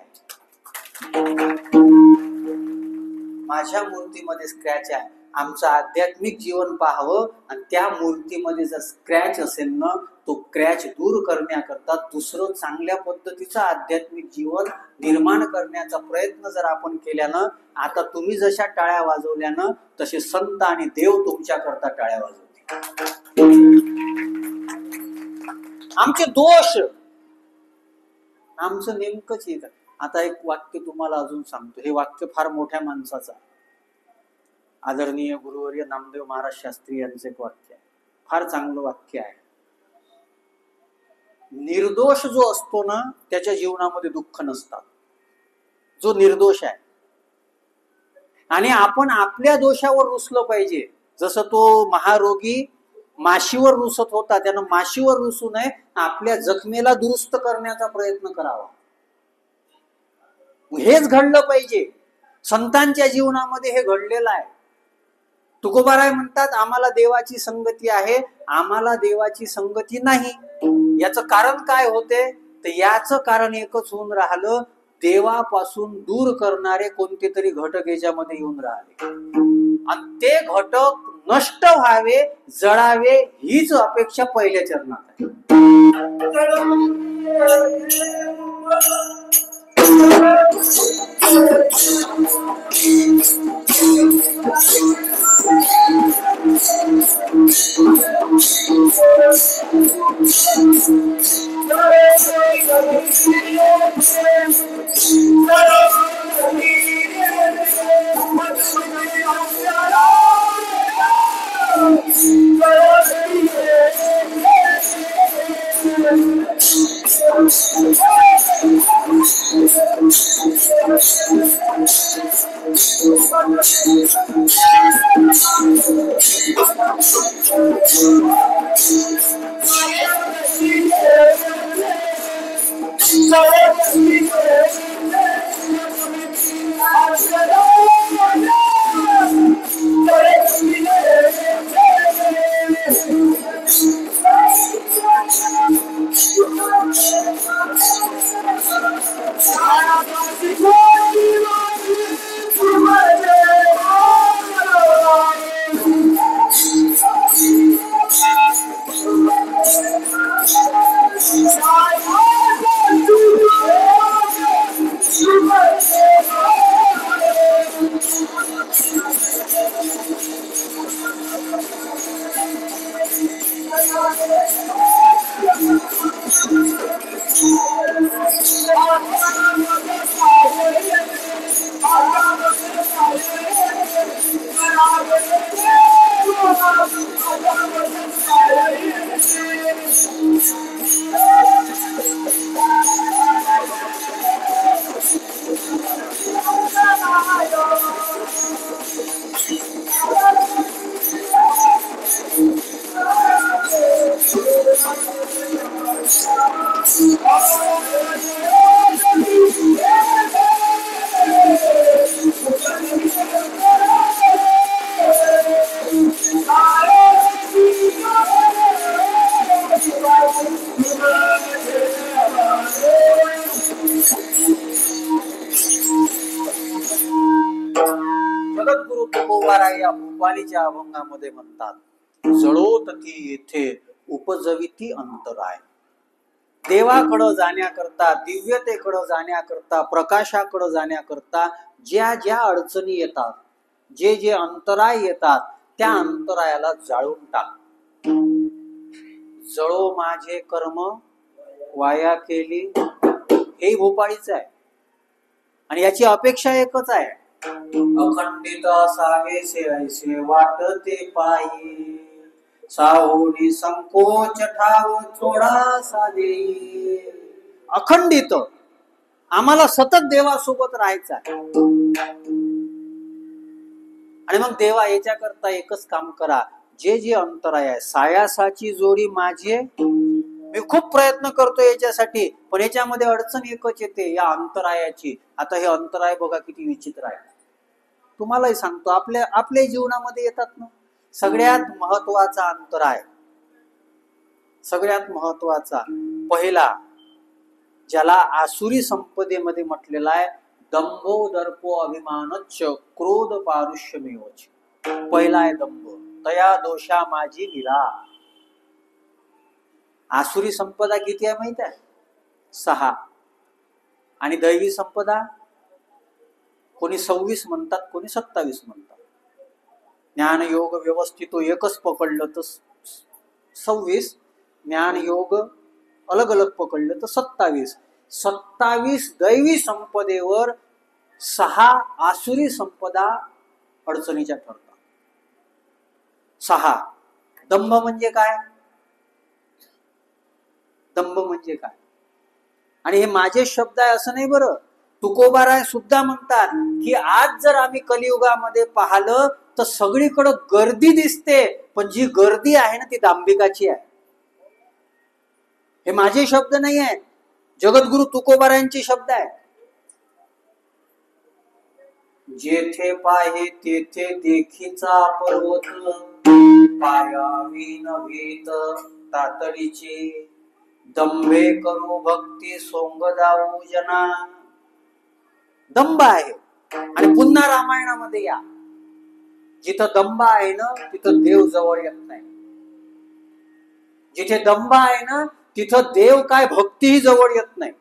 माझ्या मूर्तीमध्ये स्क्रॅच आहे. आमचं आध्यात्मिक जीवन पाहावं, आणि त्या मूर्तीमध्ये जर स्क्रॅच असेल ना, तो स्क्रॅच दूर करण्याकरता दुसरं चांगल्या पद्धतीचं आध्यात्मिक जीवन निर्माण करण्याचा प्रयत्न जर आपण केल्यानं, आता तुम्ही जशा टाळ्या वाजवल्यानं, तसे संत आणि देव तुमच्याकरता टाळ्या वाजवतील. आमचे दोष, आमचं नेमकंच येत. आता एक वाक्य तुम्हाला अजून सांगतो, हे वाक्य फार मोठ्या माणसाचं, आदरणीय गुरुवर्य नामदेव महाराज शास्त्री यांचं एक वाक्य आहे, फार चांगलं वाक्य आहे. निर्दोष जो असतो ना, त्याच्या जीवनामध्ये दुःख नसतात, जो निर्दोष आहे. आणि आपण आपल्या दोषावर रुसलं पाहिजे. जसं तो महारोगी माशीवर रुसत होता, त्यानं माशीवर रुसू नये, आपल्या जखमेला दुरुस्त करण्याचा प्रयत्न करावा. हेच घडलं पाहिजे. संतांच्या जीवनामध्ये हे घडलेलं आहे. तुकोबाराय म्हणतात, आम्हाला देवाची संगती आहे, आम्हाला देवाची संगती नाही. याचं कारण काय होते? तर याचं कारण एकच होऊन राहिलं, देवापासून दूर करणारे कोणते तरी घटक याच्यामध्ये येऊन राहिले, आणि ते घटक नष्ट व्हावे, जळावे, हीच अपेक्षा पहिल्या चरणात आहे. रुपालीच्या अभंगामध्ये म्हणतात, जळोत ती येथे उपजविती अंतराय. देवाकडं जाण्याकरता, दिव्यतेकडं जाण्याकरता, प्रकाशाकडं जाण्याकरता ज्या ज्या अडचणी येतात, जे जे अंतराय येतात, त्या अंतरायाला जाळून टाक. जळो माझे कर्म वाया केली, हे भोपाळीच आहे. आणि याची अपेक्षा एकच आहे, अखंडित असावेसे ऐसे वाटते पायी, साहोनी संकोच ठाव थोडासा देई. अखंडित, आम्हाला सतत देवासोबत राहायचं आहे. आणि मग देवा याच्याकरता एकच काम करा, जे जे अंतराय आहे, सायासाची जोडी माझी, मी खूप प्रयत्न करतो याच्यासाठी, पण याच्यामध्ये अडचण एकच येते, या अंतरायाची. आता हे अंतराय बघा किती विचित्र आहे. तुम्हालाही सांगतो, आपल्या जीवनामध्ये येतात ना. सगळ्यात महत्वाचा अंतराय, सगळ्यात महत्वाचा पहिला, ज्याला आसुरी संपदेमध्ये म्हटलेला आहे, दंभो दर्पो अभिमानच्च क्रोध पारुष्यमेवच. पहिला आहे दंभ, तया दोषा माझी लीला. आसुरी संपदा किती आहे माहित आहे? 6. आणि दैवी संपदा कोणी 26 म्हणतात, कोणी 27 म्हणतात. ज्ञान योग व्यवस्थित एकच पकडलं तर 26, ज्ञान योग अलग अलग पकडलं तर 27. 27 दैवी संपदेवर 6 आसुरी संपदा अडचणीच्या ठरतात. 6. दंभ म्हणजे काय? दंभ म्हणजे काय? आणि हे माझे शब्द आहे असं नाही बरं. तुकोबाराय सुद्धा म्हणतात की आज जर आम्ही कलियुगामध्ये पाहिलं तर सगळीकडं गर्दी दिसते, पण जी गर्दी आहे ना ती दांभिकाची आहे. हे माझे शब्द नाही आहेत, जगद्गुरु तुकोबारायांचे शब्द आहे. जेथे पाहे तेथे देखीचा पर्वत, पायावी नभीत तातडीची, दंभे करू भक्ती सोंग जाऊ जना. दंभ आहे. आणि पुन्हा रामायणामध्ये या, जिथं दंभ आहे ना तिथं देव जवळ येत नाही. जिथे दंभ आहे ना तिथं देव काय भक्तीही जवळ येत नाही.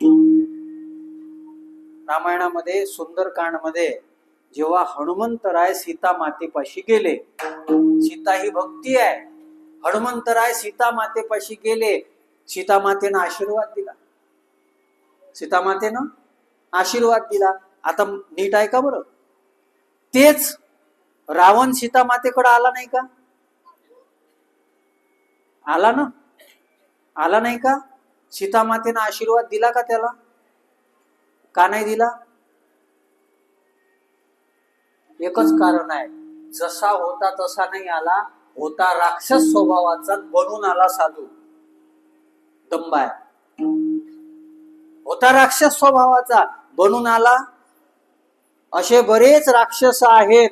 रामायणामध्ये सुंदरकांडमध्ये जेव्हा हनुमंतराय सीता मातेपाशी गेले, सीता ही भक्ती आहे, हनुमंतराय सीता मातेपाशी गेले, सीता मातेनं आशीर्वाद दिला. सीता मातेनं आशीर्वाद दिला. आता नीट आहे का बरं? तेच रावण सीता मातेकडे आला नाही का? आला ना? आला नाही का? सीता मातेनं आशीर्वाद दिला का त्याला? का नाही दिला? एकच कारण आहे, जसा होता तसा नाही आला, होता राक्षस स्वभावाचा, बनून आला साधू. दंभ आहे. होता राक्षस स्वभावाचा, बनून आला. असे बरेच राक्षस आहेत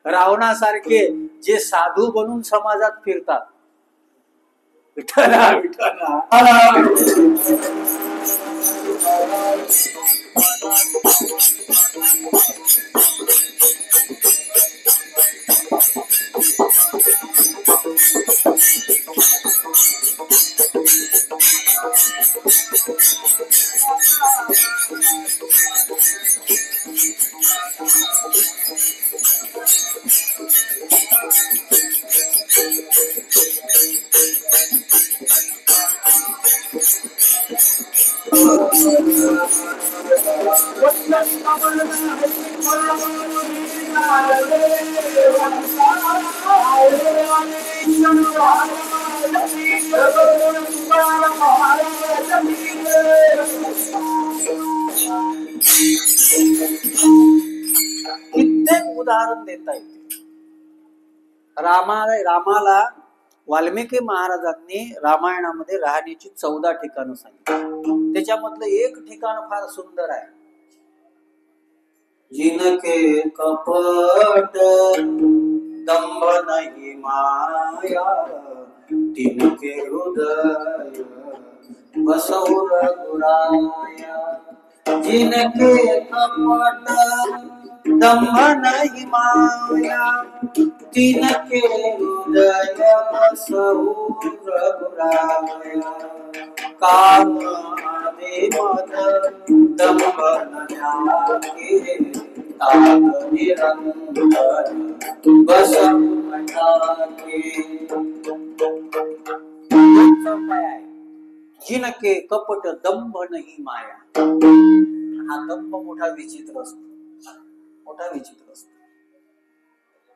रावणासारखे, जे साधू बनून समाजात फिरतात. विठ्ठला विठ्ठला. कित्येक उदाहरण देता येते. रामाला वाल्मिकी महाराजांनी रामायणामध्ये राहण्याची 14 ठिकाणं सांगितली. त्याच्यामधलं एक ठिकाण फार सुंदर आहे. जिनके कपट दंभ नहीं माया, तिनके हृदय बसौ रघुराया. जिनके कपट दंभ नहीं माया तिनके हृदय बसहु रघुराया काम आदि मद दंभ न जाके ताप निरंतर बसहु मठाके। जिनके कपट दंभ नाही माया। हा दंभ मोठा विचित्र असतो, मोठा विचित्र असतो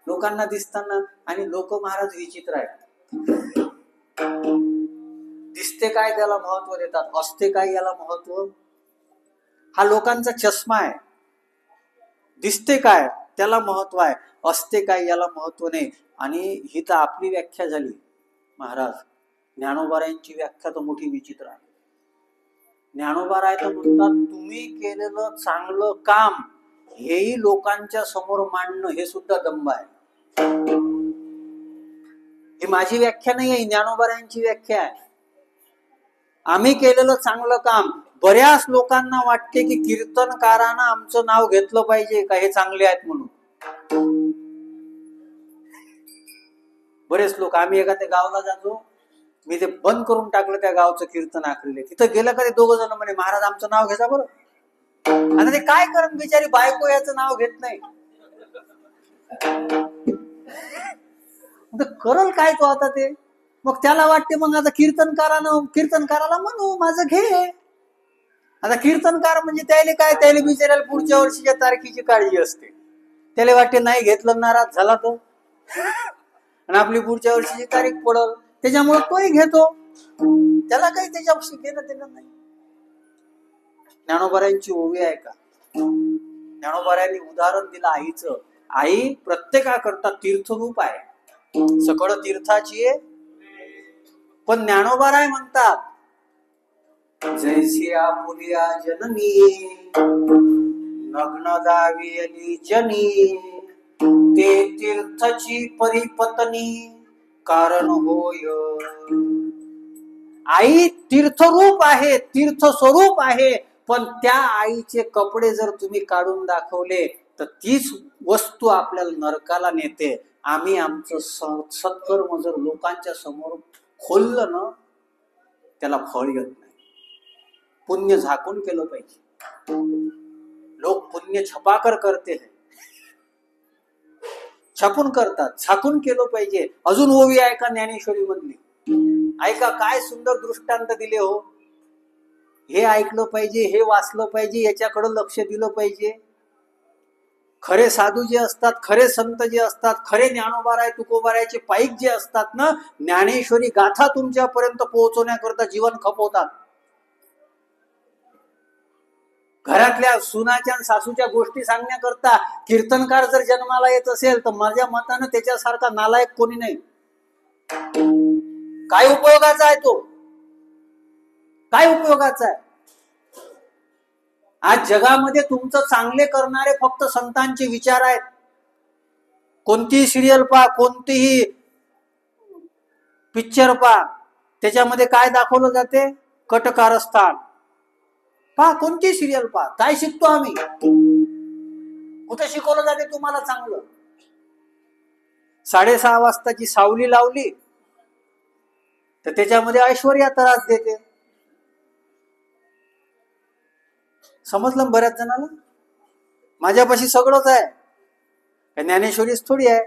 लोकांना दिसताना। आणि लोक महाराज विचित्र आहेत। दिसते काय त्याला महत्व देतात, असते काय याला महत्व। हा लोकांचा चष्मा आहे। दिसते काय त्याला महत्व आहे, असते काय याला महत्व नाही। आणि ही तर आपली व्याख्या झाली महाराज। ज्ञानोबारायांची व्याख्या तर मोठी विचित्र आहे। ज्ञानोबाराय तर म्हणतात तुम्ही केलेलं चांगलं काम हेही लोकांच्या समोर मांडणं हे सुद्धा दंभ आहे। ही माझी व्याख्या नाही आहे, ज्ञानोबारायांची व्याख्या आहे। आम्ही केलेलं चांगलं काम बऱ्याच लोकांना वाटते की कीर्तनकारांना आमचं नाव घेतलं पाहिजे का हे चांगले आहेत म्हणून। बरेच लोक, आम्ही एखाद्या गावाला जातो, मी ते बंद करून टाकलं त्या गावचं कीर्तन आखलेले। तिथं गेलं का ते दोघ जण म्हणे महाराज आमचं नाव घ्यायचा बरं। आता ते काय करत बिचारी बायको याचं नाव घेत नाही, करल काय तो आता ते। मग त्याला वाटते मग आता कीर्तनकाराला म्हणू माझं घे। आता कीर्तनकार म्हणजे त्याला काय, त्याला बिचारायला पुढच्या वर्षीच्या तारखेची काळजी असते। त्याला वाटते नाही घेतलं नाराज झाला तो आणि आपली पुढच्या वर्षीची तारीख पडल, त्याच्यामुळे तोही घेतो। त्याला काही त्याच्याशी घेणं देणं नाही। ज्ञानोबारायांची ओवी आहे का? ज्ञानोबारायांनी उदाहरण दिलं आईचं। आई प्रत्येकाकरता तीर्थरूप आहे, सकळ तीर्थाची आहे। पण ज्ञानोबाराय म्हणतात जैसी आपुलिया जननी नग्न दावियली जनी ते तीर्थची परिपत्नी कारण होय। आई तीर्थरूप आहे, तीर्थ स्वरूप आहे। पण त्या आईचे कपडे जर तुम्ही काढून दाखवले तर तीच वस्तू आपल्याला नरकाला नेते। आम्ही आमचं सत्कर्म जर लोकांच्या समोर खोललं ना त्याला फळ येत नाही। पुण्य झाकून केलं पाहिजे। लोक पुण्य छपाकर करते हैं, छापून करतात, झाकून केलं पाहिजे। अजून ओवी आहे का ज्ञानेश्वरी मधली? ऐका काय सुंदर दृष्टांत दिले हो। हे ऐकलं पाहिजे, हे वाचलं पाहिजे, याच्याकडे लक्ष दिलं पाहिजे। खरे साधू जे असतात, खरे संत जे असतात, खरे ज्ञानोबाराय तुकोबारायचे पाईक जे असतात ना, ज्ञानेश्वरी गाथा तुमच्यापर्यंत पोहोचवण्याकरता जीवन खपवतात। घरातल्या सुनाच्या सासूच्या गोष्टी सांगण्याकरता कीर्तनकार जर जन्माला येत असेल तर माझ्या मतानं त्याच्यासारखा नालायक कोणी नाही। काय उपयोगाचा आहे तो? काय उपयोगाचा आहे? आज जगामध्ये तुमचं चांगले करणारे फक्त संतांचे विचार आहेत। कोणतीही सिरियल पहा, कोणतीही पिक्चर पहा, त्याच्यामध्ये काय दाखवलं जाते? कटकारस्थान। पहा कोणती सिरियल पहा, काय शिकतो आम्ही? कुठे शिकवलं जाते तुम्हाला चांगलं? 6:30 वाजताची सावली लावली तर त्याच्यामध्ये ऐश्वर्या त्रास देते। समजलं बऱ्याच जणांना? माझ्यापाशी सगळंच आहे, ज्ञानेश्वरीच थोडी आहे।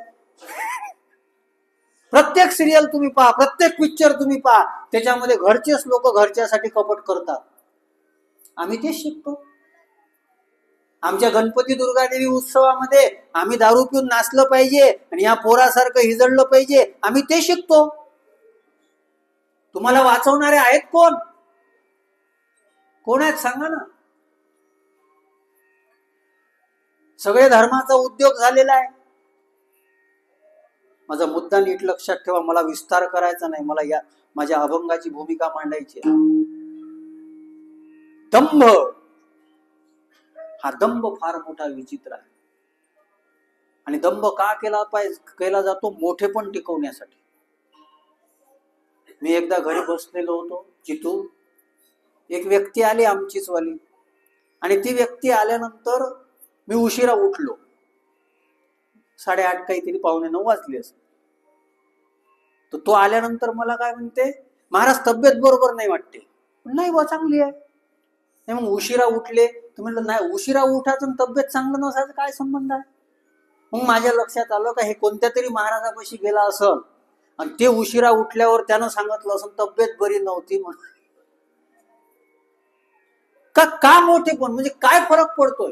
प्रत्येक सिरियल तुम्ही पहा, प्रत्येक पिक्चर तुम्ही पहा, त्याच्यामध्ये घरचेच लोक घरच्यासाठी कपट करतात। आम्ही तेच शिकतो। आमच्या गणपती दुर्गादेवी उत्सवामध्ये आम्ही दारू पिऊन नाचलं पाहिजे आणि या पोरासारखं हिजडलं पाहिजे, आम्ही ते शिकतो। तुम्हाला वाचवणारे आहेत कोण? कोण आहेत सांगा ना? सगळे धर्माचा उद्योग झालेला आहे। माझा मुद्दा नीट लक्षात ठेवा, मला विस्तार करायचा नाही, मला या माझ्या अभंगाची भूमिका मांडायची आहे। दंभ, हा दंभ फार मोठा विचित्र आहे। आणि दंभ का केला जातो? मोठेपण टिकवण्यासाठी। मी एकदा घरी बसलेलो होतो जिथून एक व्यक्ती आली आमचीच वाली, आणि ती व्यक्ती आल्यानंतर मी उशिरा उठलो। 8:30 काहीतरी 8:45 वाजले असते. तर तो आल्यानंतर मला काय म्हणते, महाराज तब्येत बरोबर नाही वाटते. नाही बा, चांगली आहे. नाही मग उशिरा उठले तर म्हणलं नाही, उशिरा उठायचं तब्येत चांगलं नसायचं काय संबंध आहे. मग माझ्या लक्षात आलं का हे कोणत्या तरी महाराजापाशी गेला असल आणि ते उशिरा उठल्यावर त्यानं सांगितलं असं तब्येत बरी नव्हती म्हणून. का मोठे पण म्हणजे काय फरक पडतोय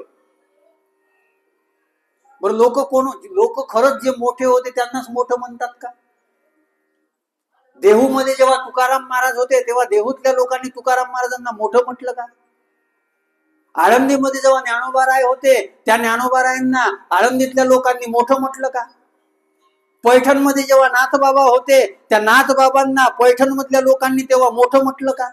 बरं. लोक खरंच जे मोठे होते त्यांनाच मोठं म्हणतात का? देहूमध्ये जेव्हा तुकाराम महाराज होते तेव्हा देहूतल्या लोकांनी तुकाराम महाराजांना मोठं म्हटलं का? आळंदीमध्ये जेव्हा ज्ञानोबाराय होते त्या ज्ञानोबारायांना आळंदीतल्या लोकांनी मोठं म्हटलं का? पैठणमध्ये जेव्हा नाथबाबा होते त्या नाथबाबांना पैठणमधल्या लोकांनी तेव्हा मोठं म्हटलं का?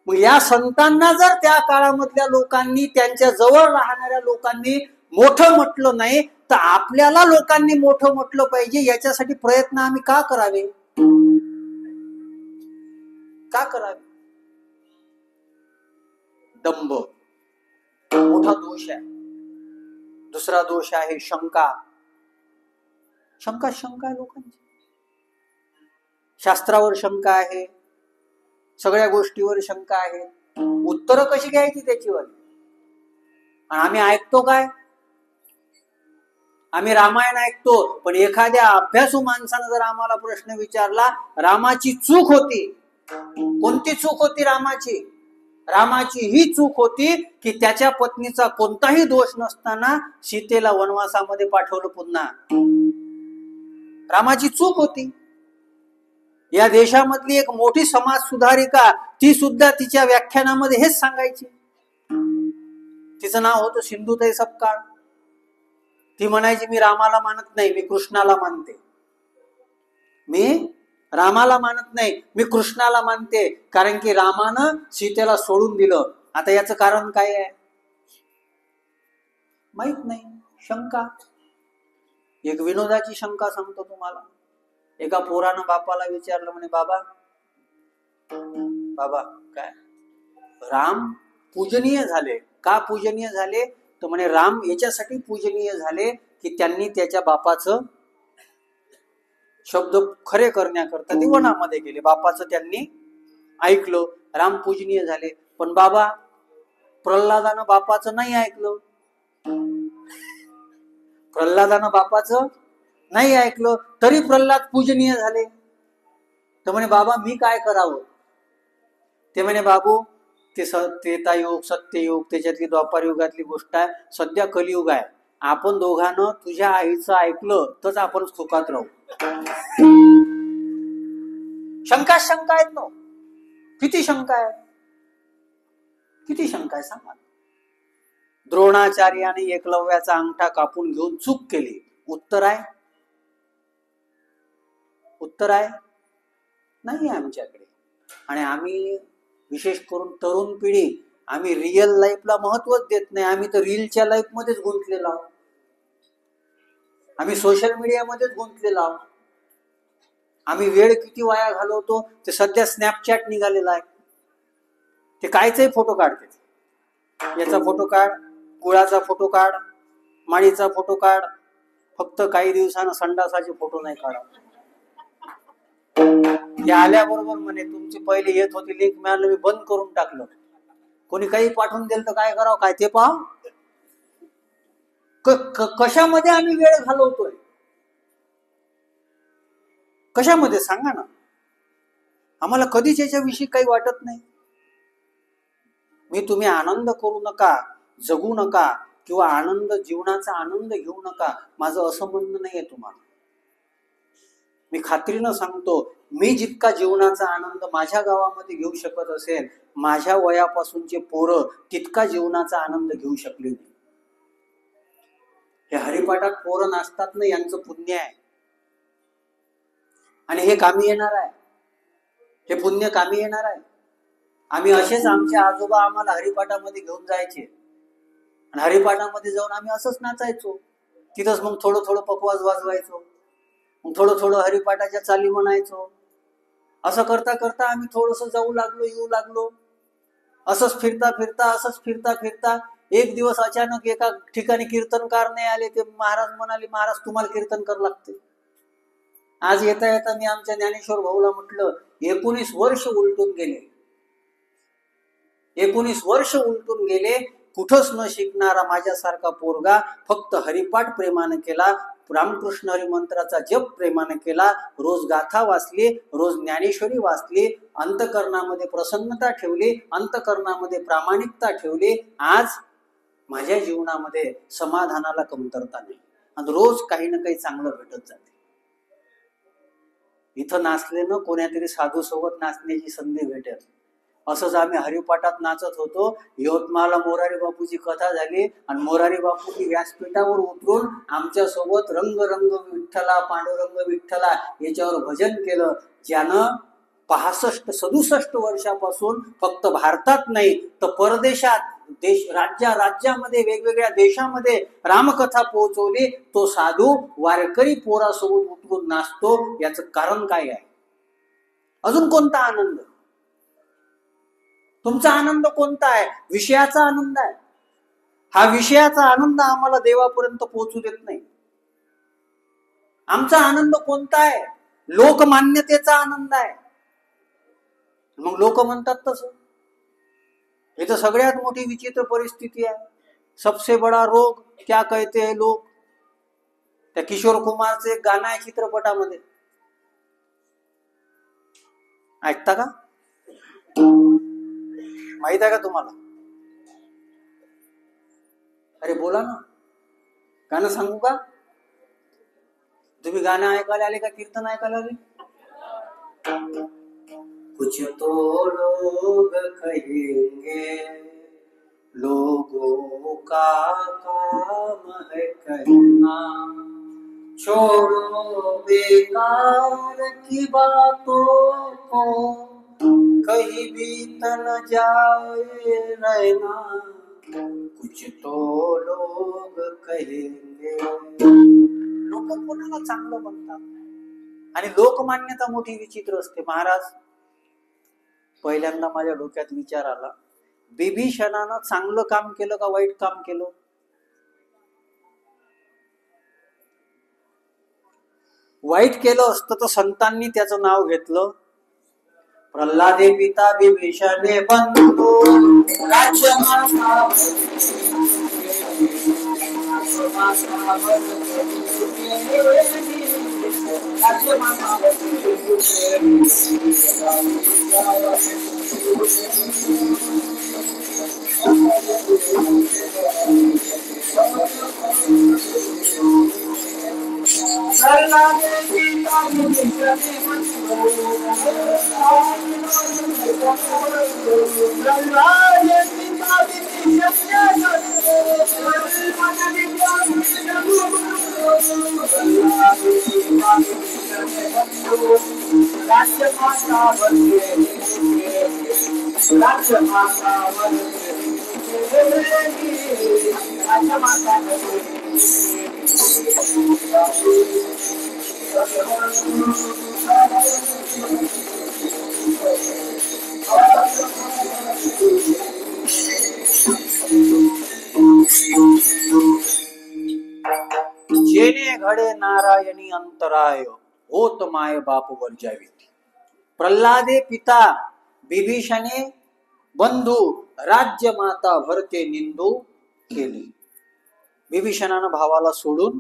मग या संतांना जर त्या काळामधल्या लोकांनी, त्यांच्या जवळ राहणाऱ्या लोकांनी मोठं म्हटलं नाही तर आपल्याला लोकांनी मोठं म्हटलं पाहिजे, याच्यासाठी प्रयत्न आम्ही का करावे? का करावे? दंभ मोठा दोष आहे. दुसरा दोष आहे शंका. शंका आहे लोकांची. शास्त्रावर शंका आहे, सगळ्या गोष्टीवर शंका आहे. उत्तर कशी घ्यायची त्याच्यावर? आम्ही ऐकतो काय? आम्ही रामायण ऐकतो, पण एखाद्या अभ्यासू माणसानं जर आम्हाला प्रश्न विचारला, रामाची चूक होती. कोणती चूक होती रामाची? रामाची ही चूक होती की त्याच्या पत्नीचा कोणताही दोष नसताना सीतेला वनवासामध्ये पाठवलं पुन्हा. रामाची चूक होती. या देशामधली एक मोठी समाज सुधारिका ती सुद्धा तिच्या व्याख्यानामध्ये हेच सांगायची. तिचं नाव होतं सिंधुताई सपकाळ. ती म्हणायची मी रामाला मानत नाही, मी कृष्णाला मानते. मी रामाला मानत नाही, मी कृष्णाला मानते, कारण की रामानं सीतेला सोडून दिलं. आता याचं कारण काय आहे माहित नाही. शंका. एक विनोदाची शंका सांगतो तुम्हाला. एका पोरानं बापाला विचारलं, म्हणे बाबा काय राम पूजनीय झाले का? पूजनीय झाले तर म्हणे राम याच्यासाठी पूजनीय झाले की त्यांनी त्याच्या बापाचं शब्द खरे करण्याकरता ते वनामध्ये गेले. बापाचं त्यांनी ऐकलं, राम पूजनीय झाले. पण बाबा प्रल्हादानं बापाचं नाही ऐकलं. प्रल्हादानं बापाचं नाही ऐकलं तरी प्रल्हाद पूजनीय झाले. तर म्हणे बाबा मी काय करावं? ते म्हणे बाबू ते त्रेतायुग सत्ययुग त्याच्यातली द्वापार युगातली गोष्ट आहे. सध्या कलियुग आहे. आपण दोघांनं तुझ्या आईचं ऐकलं तर आपण सुखात राहू. शंका आहेत ना. किती शंका आहे, किती शंका आहे सांगा. द्रोणाचार्याने एकलव्याचा अंगठा कापून घेऊन चूक केली. उत्तर आहे नाही आमच्याकडे. आणि आम्ही विशेष करून तरुण पिढी आम्ही रिअल लाईफला महत्वच देत नाही. आम्ही तर रीलच्या लाईफ मध्येच गुंतलेलो आहोत. आम्ही सोशल मीडियामध्येच गुंतलेलो आहोत. आम्ही वेळ किती वाया घालवतो ते सध्या स्नॅपचॅट निघालेला आहे. ते कायचाही फोटो काढते. याचा फोटो काढ, गुळाचा फोटो काढ, माळीचा फोटो काढ, फक्त काही दिवसानं संडासाचे फोटो नाही काढा. हे आल्याबरोबर म्हणे तुमची पहिले येत होती लिंक मिळालं, मी बंद करून टाकलं. कोणी काही पाठवून दिलं तर काय करावं? काय ते पाहा. कशामध्ये आम्ही वेळ घालवतोय? कशामध्ये सांगा ना. आम्हाला कधीच याच्याविषयी काही वाटत नाही. मी तुम्ही आनंद करू नका, जगू नका किंवा आनंद जीवनाचा आनंद घेऊ नका, माझं असं म्हणणं नाहीये तुम्हाला. मी खात्रीनं सांगतो, मी जितका जीवनाचा आनंद माझ्या गावामध्ये घेऊ शकत असेल, माझ्या वयापासूनचे पोरं तितका जीवनाचा आनंद घेऊ शकले नाही. हे हरिपाठात पोरं नाचतात ना, यांचं पुण्य आहे. आणि हे कामी येणार आहे, हे पुण्य कामी येणार आहे. आम्ही असेच आमचे आजोबा आम्हाला हरिपाठामध्ये घेऊन जायचे आणि हरिपाठामध्ये जाऊन आम्ही असंच नाचायचो. तिथंच मग थोडं थोडं पकवाज वाजवायचो, मग थोडं थोडं हरिपाठाच्या चाली म्हणायचो. असं करता करता आम्ही थोडस जाऊ लागलो, येऊ लागलो. असंच फिरता फिरता एक दिवस अचानक एका ठिकाणी कीर्तनकार नाही आले, ते महाराज म्हणाले, महाराज तुम्हाला कीर्तन करावं लागते. आज येता येता मी आमच्या ज्ञानेश्वर भाऊला म्हटलं, 19 वर्ष उलटून गेले, 19 वर्ष उलटून गेले, कुठंच न शिकणारा माझ्यासारखा पोरगा फक्त हरिपाठ प्रेमाने केला, रामकृष्ण हरी मंत्राचा जप प्रेमाने केला, रोज गाथा वाचली, रोज ज्ञानेश्वरी वाचली, अंतकरणामध्ये प्रसन्नता ठेवली, अंतकरणामध्ये प्रामाणिकता ठेवली. आज माझ्या जीवनामध्ये समाधानाला कमतरता नाही आणि रोज काही ना काही चांगलं भेटत जाते. इथं नाचलेनं कोण्यातरी साधू सोबत नाचण्याची संधी भेटेल. असंच आम्ही हरिपाठात नाचत होतो. यवतमाळला मोरारी बापूची कथा झाली आणि मोरारी बापूंनी व्यासपीठावर उतरून आमच्या सोबत रंग रंग विठ्ठला पांडुरंग विठ्ठला याच्यावर भजन केलं, ज्यानं 65-67 वर्षापासून फक्त भारतात नाही तर परदेशात, राज्यामध्ये, वेगवेगळ्या देशामध्ये रामकथा पोहोचवली. तो साधू वारकरी पोरासोबत उतरून नाचतो. याचं कारण काय आहे? अजून कोणता आनंद? तुमचा आनंद कोणता आहे? विषयाचा आनंद आहे. हा विषयाचा आनंद आम्हाला देवापर्यंत पोहोचू देत नाही. आमचा आनंद कोणता आहे? लोकमान्यतेचा आनंद आहे. मग लोक म्हणतात तसं. हे तर सगळ्यात मोठी विचित्र परिस्थिती आहे. सबसे बडा रोग क्या कहते हैं लोग. त्या किशोर कुमारचं एक गाणं आहे चित्रपटामध्ये, ऐकता का? माहित आहे का तुम्हाला? अरे बोला ना, गाणं सांगू का? तुम्ही गाणं ऐकायला आले का कीर्तन ऐकायला आले? कुछ तो लोग कहेंगे, लोगों का काम है कहना, छोड़ो बेकार की बातों को, कहीं बीत न जाए रहना, कुछ तो लोग कहेंगे. लोक कोणाला चांगलं म्हणतात आणि लोकमान्यता मोठी विचित्र असते. महाराज, पहिल्यांदा माझ्या डोक्यात विचार आला, बिभीषणानं चांगलं काम केलं का वाईट काम केलं? वाईट केलं असतं तर संतांनी त्याचं नाव घेतलं. प्रल्हादे पिता विभीषणे बंधू जेने घडे नारायणी अंतराय, होत माय बाप वर जावी. प्रल्हादे पिता विभीषणे बंधू, राज्य माता भरते निंदू केली. विभीषणानं भावाला सोडून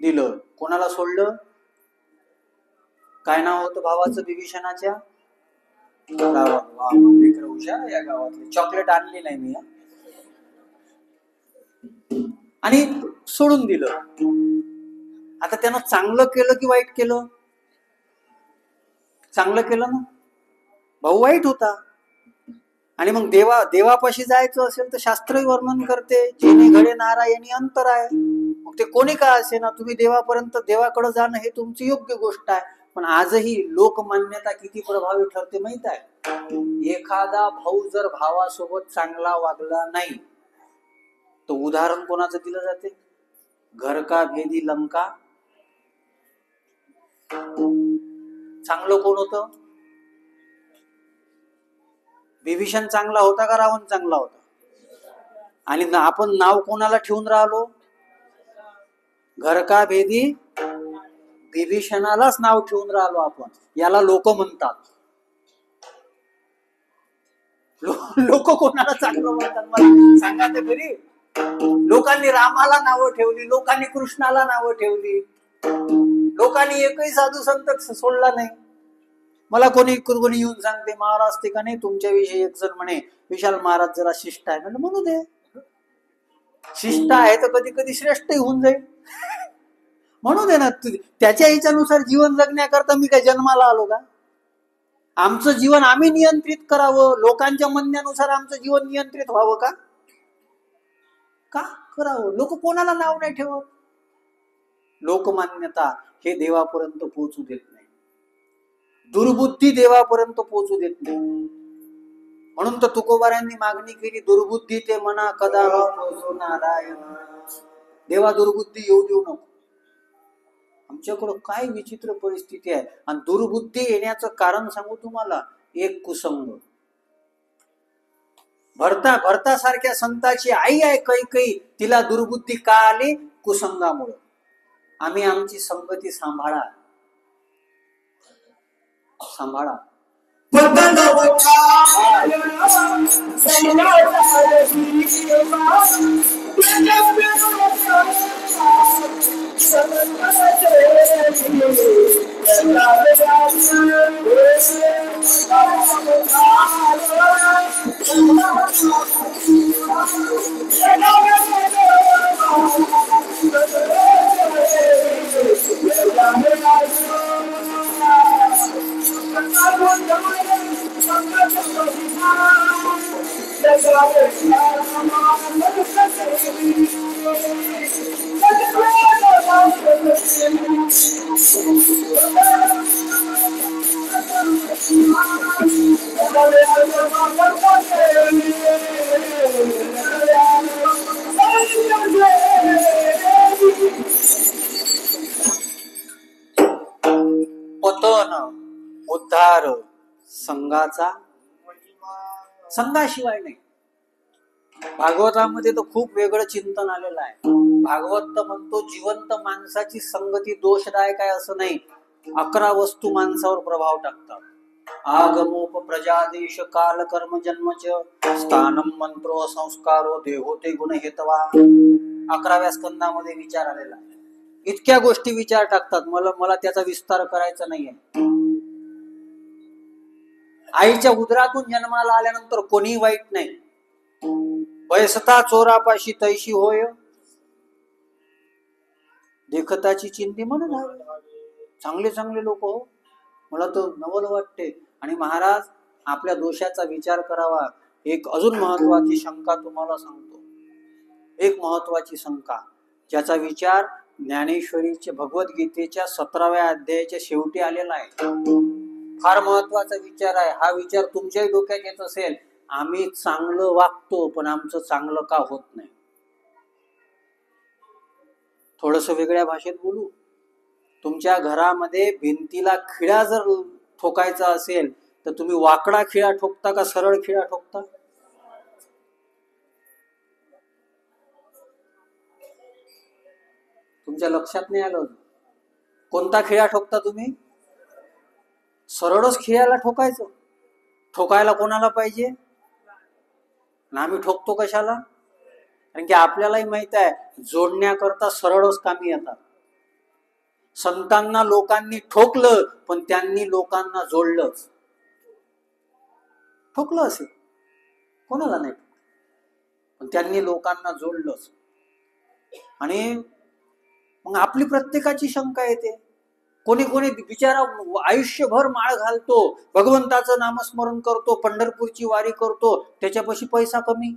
दिलं. कोणाला सोडलं? काय नाव होतं भावाचं विभीषणाच्या? या गावातली चॉकलेट आणली नाही मी, आणि सोडून दिलं. आता त्यानं चांगलं केलं की वाईट केलं? चांगलं केलं ना. भाऊ वाईट होता. आणि मग देवापाशी जायचं असेल तर शास्त्रही वर्णन करते, जेणे घडे नारायणी अंतर आहे. मग ते कोणी का असे ना, तुम्ही देवापर्यंत, देवाकडे जाणं हे तुमची योग्य गोष्ट आहे. पण आजही लोकमान्यता किती प्रभावी ठरते माहित आहे? एखादा भाऊ जर भावासोबत चांगला वागला नाही तर उदाहरण कोणाचं दिलं जाते? घर का भेदी लंका. चांगलं कोण होतं? विभीषण चांगला होता का रावण चांगला होता? आणि आपण नाव कोणाला ठेवून राहिलो? घर का भेदी विभीषणालाच नाव ठेवून राहिलो आपण. याला लोक म्हणतात. लोक कोणाला चांगलं म्हणतात मला सांगा ते खरी. लोकांनी रामाला नावं ठेवली, लोकांनी कृष्णाला नावं ठेवली, लोकांनी एकही साधू संत सोडला नाही. मला कोणी येऊन सांगते महाराज ते का नाही तुमच्याविषयी एक जण म्हणे विशाल महाराज जरा शिष्ट आहे. म्हणू दे, शिष्ट आहे तर कधी कधी श्रेष्ठही होऊन जाईल. म्हणू दे ना. त्याच्या ह्याच्यानुसार जीवन जगण्याकरता मी काय जन्माला आलो का? आमचं जीवन आम्ही नियंत्रित करावं, लोकांच्या म्हणण्यानुसार आमचं जीवन नियंत्रित व्हावं का? का करावं? लोक कोणाला नाव नाही ठेवत. लोकमान्यता हे देवापर्यंत पोहोचू देत नाही, दुर्बुद्धी देवापर्यंत पोहोचू देत नाही. म्हणून तर तुकोबारायांनी मागणी केली, दुर्बुद्धी ते मना कदा नारायण. देवा दुर्बुद्धी येऊ देऊ नको. आमच्याकडं काय विचित्र परिस्थिती आहे. आणि दुर्बुद्धी येण्याचं कारण सांगू तुम्हाला, एक कुसंग. भरता सारख्या संताची आई आहे कैकई, तिला दुर्बुद्धी का आली? कुसंगामुळे. आम्ही आमची संगती सांभाळा. पतन उद्धार संघाचा, संघाशिवाय नाही. भागवतामध्ये तर खूप वेगळं चिंतन आलेलं आहे. भागवत तर म्हणतो जिवंत माणसाची संगती दोषदायक आहे असं नाही. 11 वस्तू माणसावर प्रभाव टाकतात. आगमोप प्रजादेश काल कर्म जन्मच स्थानम मंत्रो संस्कारो देहो ते गुण हेतवा. 11व्या स्कंदामध्ये विचार आलेला आहे. इतक्या गोष्टी विचार टाकतात. मला त्याचा विस्तार करायचा नाहीये. आईच्या उदरातून जन्माला आल्यानंतर कोणी वाईट नाही. वयसता चोरापाशी तैशी होय, देखताची चिंती म्हणून चांगले चांगले लोक हो. मला तर नवल वाटते. आणि महाराज आपल्या दोषाचा विचार करावा. एक अजून महत्वाची शंका तुम्हाला सांगतो. एक महत्वाची शंका ज्याचा विचार ज्ञानेश्वरीच्या भगवद्गीतेच्या 17व्या अध्यायाच्या शेवटी आलेला आहे. फार महत्वाचा विचार आहे. हा विचार तुमच्याही डोक्यात येत असेल, आम्ही चांगलं वागतो पण आमचं चांगलं का होत नाही. थोडस वेगळ्या भाषेत बोलू. तुमच्या घरामध्ये भिंतीला खिळा जर ठोकायचा असेल तर तुम्ही वाकडा खिळा ठोकता का सरळ खिळा ठोकता? तुमच्या लक्षात नाही आलं. कोणता खिळा ठोकता तुम्ही? सरळच खिळ्याला ठोकायचं. ठोकायला कोणाला पाहिजे? आम्ही ठोकतो कशाला? कारण की आपल्यालाही माहित आहे जोडण्याकरता सरळच कामी येतात. संतांना लोकांनी ठोकलं पण त्यांनी लोकांना जोडलंच. ठोकलं असेल कोणाला नाही, पण त्यांनी लोकांना जोडलंच. आणि मग आपली प्रत्येकाची शंका येते. कोणी कोणी बिचारा आयुष्यभर माळ घालतो, भगवंताचं नामस्मरण करतो, पंढरपूरची वारी करतो, त्याच्यापाशी पैसा कमी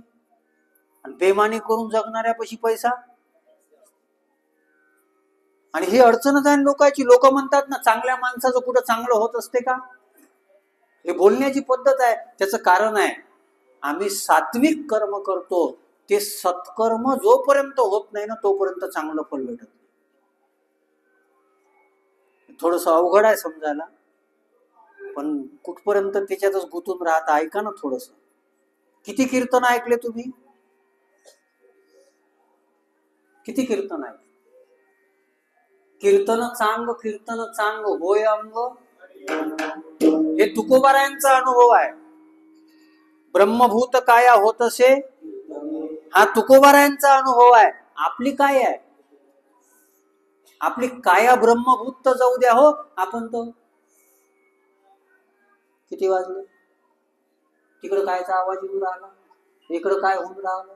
आणि बेमानी करून जगणाऱ्यापाशी पैसा. आणि ही अडचणच आहे लोकांची. लोक म्हणतात ना चांगल्या माणसाचं कुठं चांगलं होत असते का? हे बोलण्याची पद्धत आहे. त्याचं कारण आहे आम्ही सात्विक कर्म करतो. ते सत्कर्म जोपर्यंत होत नाही ना तोपर्यंत चांगलं फल भेटत. थोडस अवघड आहे समजायला, पण कुठपर्यंत त्याच्यातच गुंतून राहता. ऐका ना थोडस. किती कीर्तन ऐकले तुम्ही? किती कीर्तन आहे. कीर्तन चांग होय अंग, हे तुकोबारायांचा अनुभव आहे. ब्रह्मभूत काया होतसे, हा तुकोबारायांचा अनुभव आहे. आपली काय आहे? आपली काया ब्रह्मभूत तर जाऊ द्या हो. आपण तर किती वाजले, तिकडं कायचा आवाज येऊन राहिला, इकडं काय होऊन राहिलं.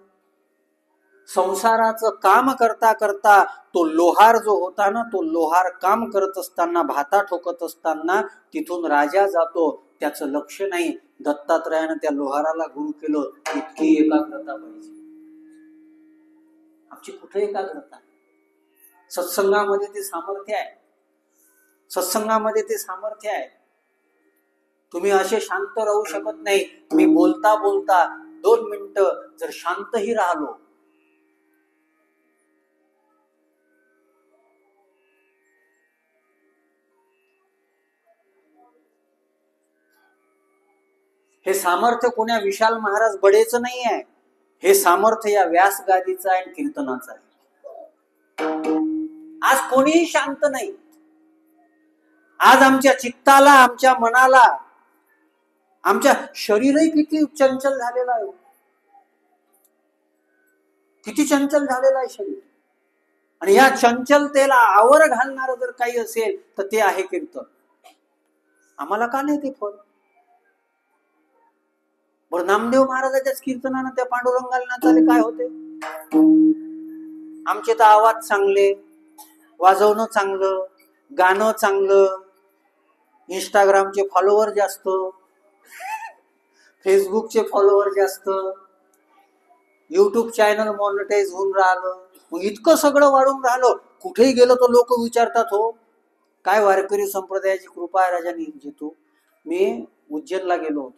संसाराचं काम करता करता तो लोहार जो होता ना, तो लोहार काम करत असताना, भाता ठोकत असताना तिथून राजा जातो, त्याचं लक्ष नाही. दत्तात्रयानं त्या लोहाराला गुरु केलं. इतकी एकाग्रता पाहिजे. आमची कुठे एकाग्रता? सत्संगामध्ये ते सामर्थ्य आहे. सत्संगामध्ये ते सामर्थ्य आहे. तुम्ही असे शांत राहू शकत नाही. मी बोलता बोलता 2 मिनिटं जर शांतही राहिलो, हे सामर्थ्य कोण्या विशाल महाराज बडेचं नाही आहे. हे सामर्थ्य या व्यास गादीचं आहे, कीर्तनाचं आहे. आज कोणीही शांत नाही. आज आमच्या चित्ताला, आमच्या मनाला, आमच्या शरीरही किती चंचल झालेलं आहे. किती चंचल झालेलं आहे शरीर. आणि या चंचलतेला आवर घालणार जर काही असेल तर ते आहे कीर्तन. आम्हाला का नाही ते फळ? बरं, नामदेव महाराजाच्याच कीर्तनानं त्या पांडुरंगाला नाचाले काय होते? आमचे तर आवाज चांगले, वाजवणं चांगलं, गाणं चांगलं, इंस्टाग्रामचे फॉलोवर जास्त, फेसबुकचे फॉलोवर जास्त, युट्यूब चॅनल मॉनिटाईज होऊन राहिलं. मग इतकं सगळं वाढून राहिलं, कुठेही गेलो तर लोक विचारतात, हो काय वारकरी संप्रदायाची कृपा आहे राजा जितू. मी उज्जैनला गेलो होतो.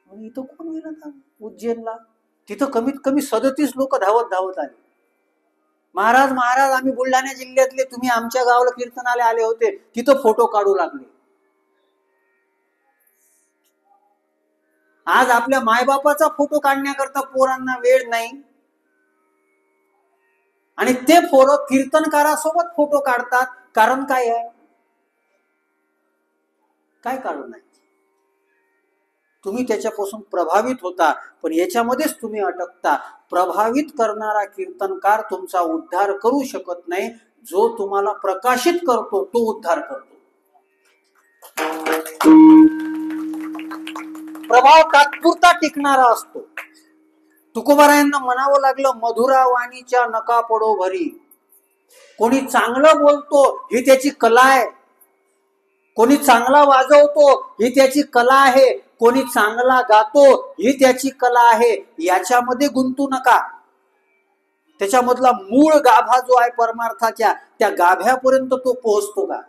इथं कोण गेलं ना उज्जैनला? तिथं कमीत कमी 37 लोक धावत आले. महाराज महाराज आम्ही बुलढाणा जिल्ह्यातले, तुम्ही आमच्या गावाला कीर्तनाला आले होते. तिथं फोटो काढू लागले. आज आपल्या मायबापाचा फोटो काढण्याकरता पोरांना वेळ नाही, आणि ते पोरं कीर्तनकारासोबत फोटो काढतात. कारण काय आहे? काय कारण आहे? तुम्ही त्याच्यापासून प्रभावित होता, पण याच्यामध्येच तुम्ही अटकता. प्रभावित करणारा कीर्तनकार तुमचा उद्धार करू शकत नाही. जो तुम्हाला प्रकाशित करतो तो उद्धार करतो. प्रभाव तात्पुरता टिकणारा असतो. तुकोबारायांना म्हणावं लागलं, मधुरा वाणीच्या नका पडो भरी. कोणी चांगलं बोलतो ही त्याची कला आहे. कोणी चांगला वाजवतो ही त्याची कला आहे. कोणी चांगला गातो ही त्याची कला आहे. याच्यामध्ये गुंतू नका. त्याच्यामधला मूळ गाभा जो आहे परमार्थाच्या, त्या गाभ्यापर्यंत तो पोहोचतो का?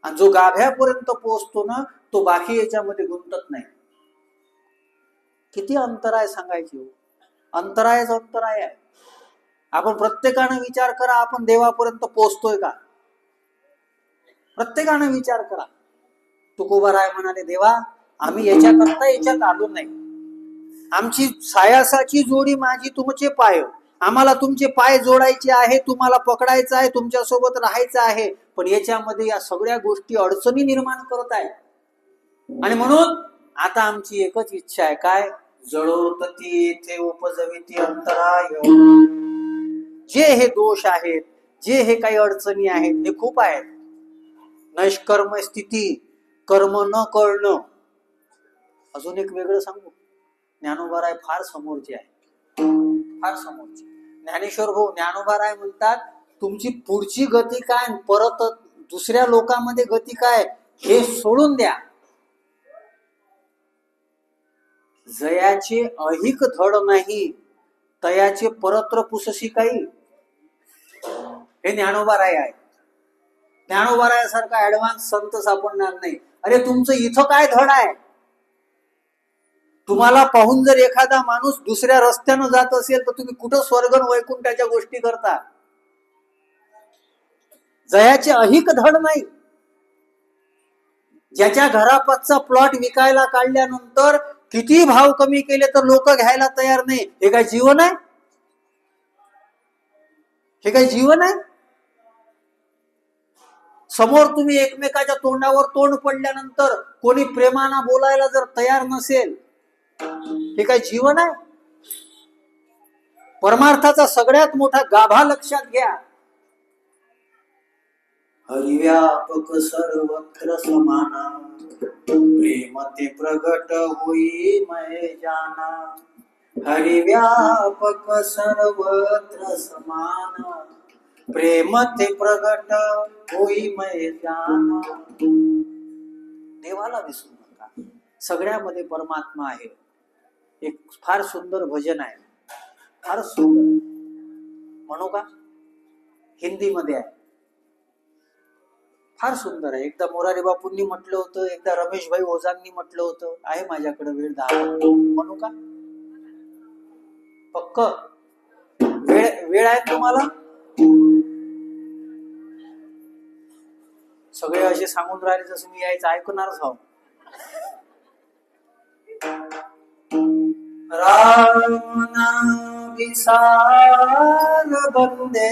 आणि जो गाभ्यापर्यंत पोहोचतो ना, तो बाकी याच्यामध्ये गुंतत नाही. किती अंतराय सांगायची? अंतरायच अंतराय आहे. आपण प्रत्येकानं विचार करा, आपण देवापर्यंत पोहोचतोय का? प्रत्येकानं विचार करा. तुकोबाराय म्हणाले, देवा आम्ही याच्यात आलो नाही. आमची सायासाची जोडी माझी तुमचे पाय. आम्हाला तुमचे पाय जोडायचे आहे, तुम्हाला पकडायचं आहे, तुमच्या सोबत राहायचं आहे. पण याच्यामध्ये या सगळ्या गोष्टी अडचणी निर्माण करत आहेत. आणि म्हणून आता आमची एकच इच्छा आहे, काय? जळोतती येथे उपजविती अंतराय. जे हे दोष आहेत, जे हे काही अडचणी आहेत, हे खूप आहेत. नैष्कर्म स्थिती, कर्म न कळणं. अजून एक वेगळं सांगू, ज्ञानोबाराय फार समोरचे आहे, फार समोरचे. ज्ञानेश्वर भाऊ ज्ञानोबाराय म्हणतात, तुमची पुढची गती काय, परत दुसऱ्या लोकांमध्ये गती काय, हे सोडून द्या. जयाचे अहिक धड नाही, तयाचे परत्र पुसशी काही. हे ज्ञानोबाराय आहे. ज्ञानोबारायासारखा ऍडव्हान्स संत सापडणार नाही. अरे तुमचं इथं काय धड आहे? तुम्हाला पाहून जर एखादा माणूस दुसऱ्या रस्त्यानं जात असेल तर तुम्ही कुठं स्वर्ग वैकुंठाच्या गोष्टी करता? जयाचे अहिक धड नाही. ज्याच्या घरापासचा प्लॉट विकायला काढल्यानंतर किती भाव कमी केले तर लोक घ्यायला तयार नाही. हे काय जीवन आहे? हे काही जीवन आहे? समोर तुम्ही एकमेकाच्या तोंडावर तोंड पडल्यानंतर कोणी प्रेमानं बोलायला जर तयार नसेल, हे काही जीवन आहे? परमार्थाचा सगळ्यात मोठा गाभा लक्षात घ्या. हरिव्यापक सर्वत्र समाना, प्रेम ते प्रगट होई मै जाना. हरिव्यापक सर्वत्र समाना, प्रेम ते प्रगट होई मै जाना. देवाला विसरू नका. सगळ्यामध्ये परमात्मा आहे. एक फार सुंदर भजन आहे, फार सुंदर. म्हणू का? हिंदीमध्ये आहे, फार सुंदर आहे. एकदा मोरारी बापूंनी म्हटलं होतं, एकदा रमेशभाई ओझांनी म्हटलं होतं. आहे माझ्याकडे वेळ 10 मिनिट. म्हणू का? पक्क वेळ आहे तुम्हाला? सगळे असे सांगून राहिले जसं मी यायचं ऐकणारच आहो. राम नाम विसार बंदे,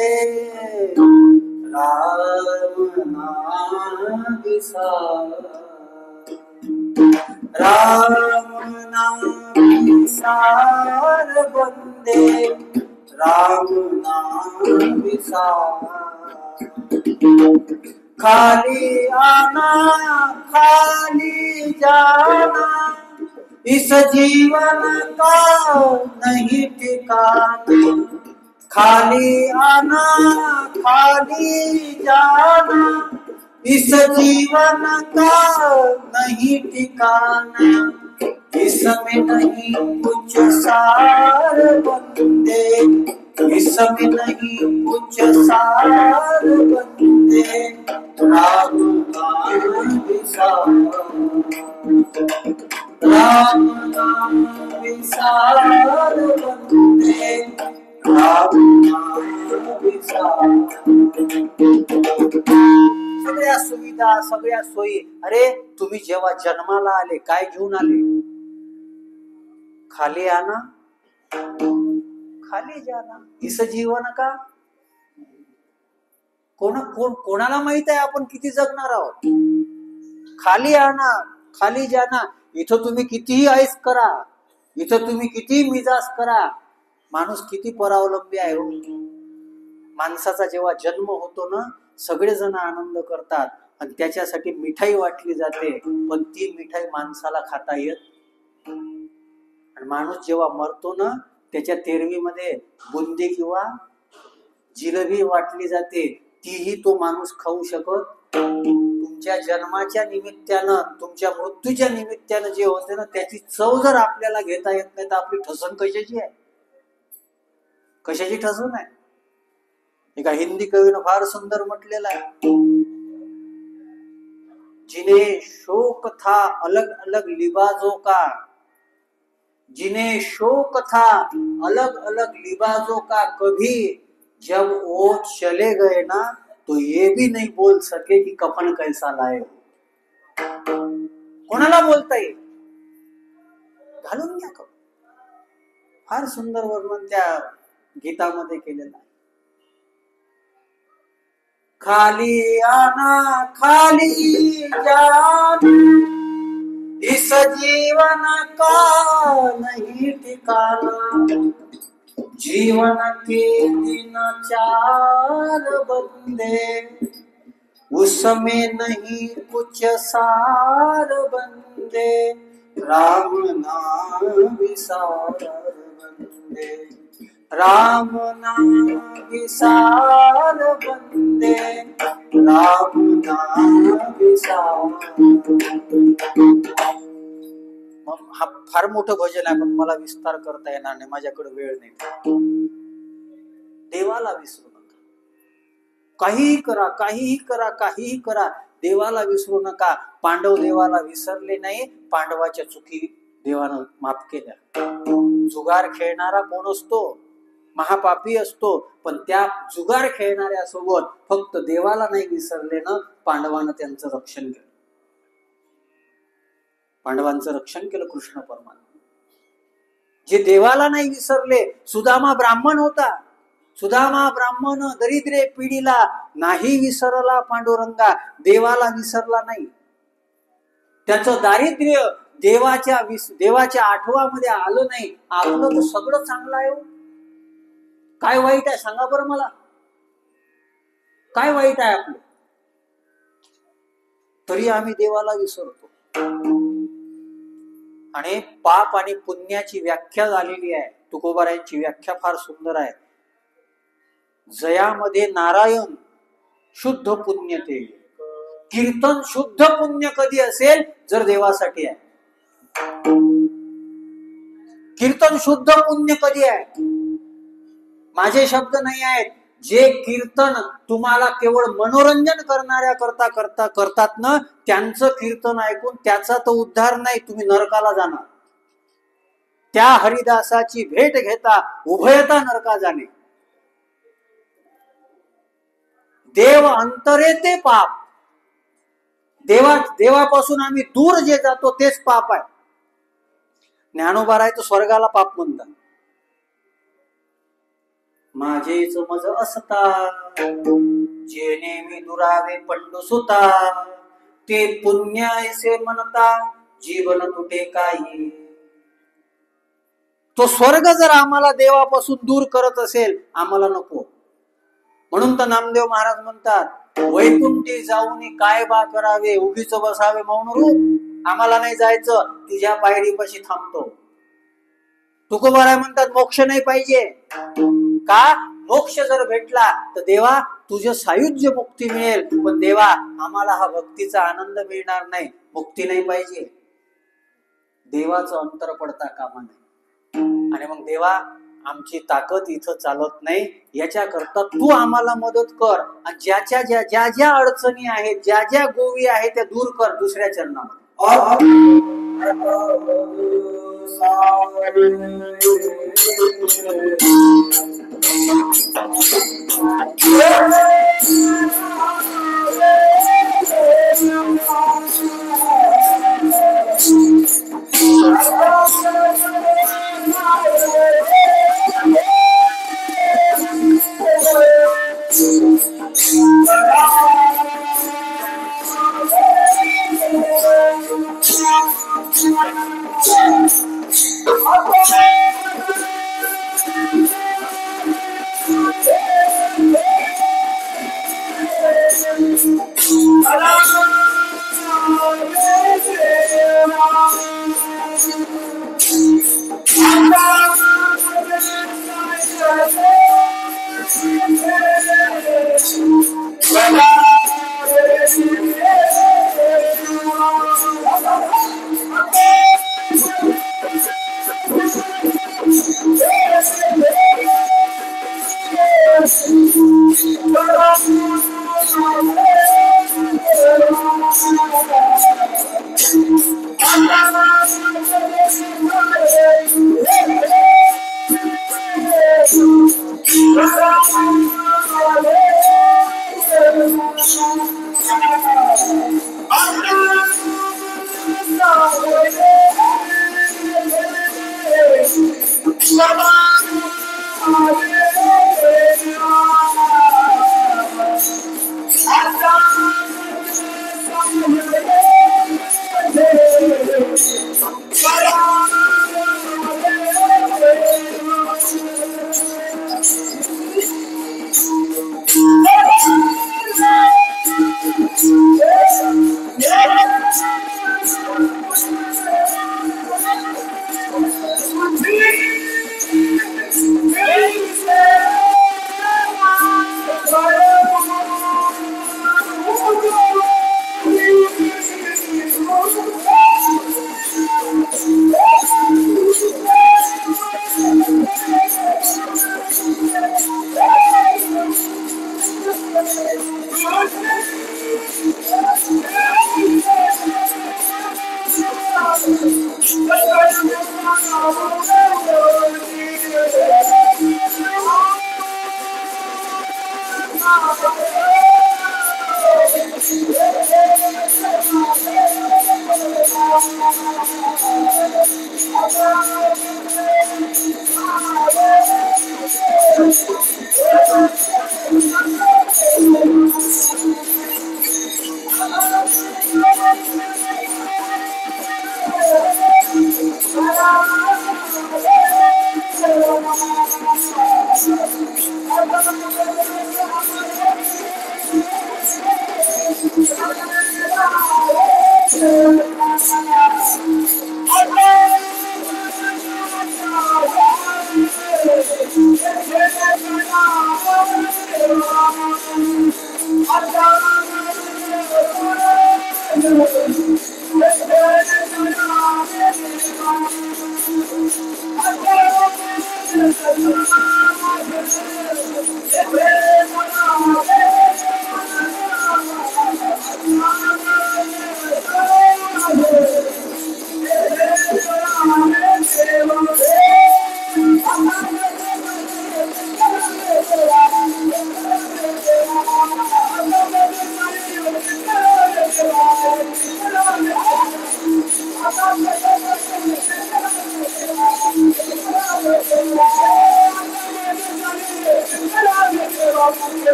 राम नाम विसार, राम नाम विसार बंदे, राम नाम विसार. खाली आना खाली जाना, इस जीवन का नहीं ठिकाना. खाली आना खाली जाना, इस जीवन का नहीं ठिकाना. इसमें नहीं कुछ सार बंदे, इसमें नहीं कुछ सार बंदे, राम नाम विसार, राम नाम विसार बंदे, राम नाम विसार. सगळ्या सुविधा, सगळ्या सोयी. अरे तुम्ही जेव्हा जन्माला आले काय घेऊन आले? खाली आना खाली जाना, इस जीवन का. कोणाला माहित आहे आपण किती जगणार आहोत? खाली आना खाली जाना. इथं तुम्ही कितीही ऐश करा, इथं तुम्ही कितीही मिजाज करा, माणूस किती परावलंबी आहे हो. माणसाचा जेव्हा जन्म होतो ना, सगळेजण आनंद करतात आणि त्याच्यासाठी मिठाई वाटली जाते, पण ती मिठाई माणसाला खाता येत. आणि माणूस जेव्हा मरतो ना, त्याच्या तेरवीमध्ये बुंदी किंवा जिलेबी वाटली जाते, तीही तो माणूस खाऊ शकत. तुमच्या जन्माच्या निमित्तानं, तुमच्या मृत्यूच्या निमित्तानं जे होते ना, त्याची चव जर आपल्याला घेता येत नाही तर आपली ठसन कशाची आहे? कशाची ठसन आहे? एका हिंदी कवीनं फार सुंदर म्हटलेलं आहे, जिन्हें शोक था अलग अलग लिबाजों का, जिन्हें शोक था अलग अलग लिबाजों का, कभी जब वो चले गए ना तो ये भी नहीं बोल सके कि कफन कैसा लाए. कोणाला बोलता येईल? घालून घ्या कपडे. फार सुंदर वर्णन त्या गीतामध्ये केलेलं आहे. खाली आना खाली जाना, इस जीवन का नहीं ठिकाना. जीवन के दिन चार बंदे, उसमें नहीं कुछ सार बंदे, राम नाम विसार बंदे, राम नाम विसार बंदे, राम नाम विसार. हा फार मोठं भजन आहे, पण मला विस्तार करता येणार नाही, माझ्याकडे वेळ नाही. देवाला विसरू नका. काहीही करा काहीही करा काहीही करा, देवाला विसरू नका. पांडव देवाला विसरले नाही, पांडवाच्या चुकी देवानं माफ केल्या. जुगार खेळणारा कोण असतो? महापापी असतो, पण त्या जुगार खेळणाऱ्या सोबत फक्त देवाला नाही विसरले ना, पांडवानं त्यांचं रक्षण केलं. पांडवांचं रक्षण केलं कृष्ण परमात्मा. जे देवाला नाही विसरले, सुदामा ब्राह्मण होता, सुदामा ब्राह्मण दरिद्रे पिढीला नाही विसरला पांडुरंगा. देवाला विसरला नाही. त्याचं दारिद्र्य देवाच्या आठवामध्ये आलं नाही. आपलं तर सगळं चांगलं आहे. काय वाईट आहे सांगा बरं मला. काय वाईट आहे आपलं? तरी आम्ही देवाला विसरतो. आणि पाप आणि पुण्याची व्याख्या झालेली आहे. तुकोबारायांची व्याख्या फार सुंदर आहे. जयामध्ये नारायण शुद्ध पुण्य ते. कीर्तन शुद्ध पुण्य कधी असेल जर देवासाठी आहे. कीर्तन शुद्ध पुण्य कधी आहे? माझे शब्द नाही आहेत. जे कीर्तन तुम्हाला केवळ मनोरंजन करणाऱ्या करतात ना, त्यांचं कीर्तन ऐकून त्याचा तो उद्धार नाही, तुम्ही नरकाला जाणार. त्या हरिदासाची भेट घेता उभयता नरका जाणे. देव अंतरे ते पाप. देवापासून आम्ही दूर जे जातो तेच पाप आहे. ज्ञानोबा राय तो स्वर्गाला पाप म्हणतात. माझेच मज असता जे नेहमी दुरावे पंडू सुता. ते पुण्य ऐसे म्हणता जीवन तुटे काही. तो स्वर्ग जर आम्हाला देवापासून दूर करत असेल आम्हाला नको. म्हणून तर नामदेव महाराज म्हणतात वैकुंठी जाऊन काय बा करावे. उगीच बसावे मौन रूप. आम्हाला नाही जायचं, तुझ्या पायरीपाशी थांबतो. तुकोबाराय म्हणतात मोक्ष नाही पाहिजे का? मोक्ष जर भेटला तर देवा तुझं सायुज्य मुक्ती मिळेल. पण देवा आम्हाला हा भक्तीचा आनंद मिळणार नाही. मुक्ती नाही पाहिजे. देवाचं अंतर पडता कामा नाही. आणि मग देवा आमची ताकद इथं चालत नाही. याच्याकरता तू आम्हाला मदत कर. आणि ज्या ज्या अडचणी आहेत, ज्या ज्या गोवी आहेत त्या दूर कर दुसऱ्या चरणामध्ये.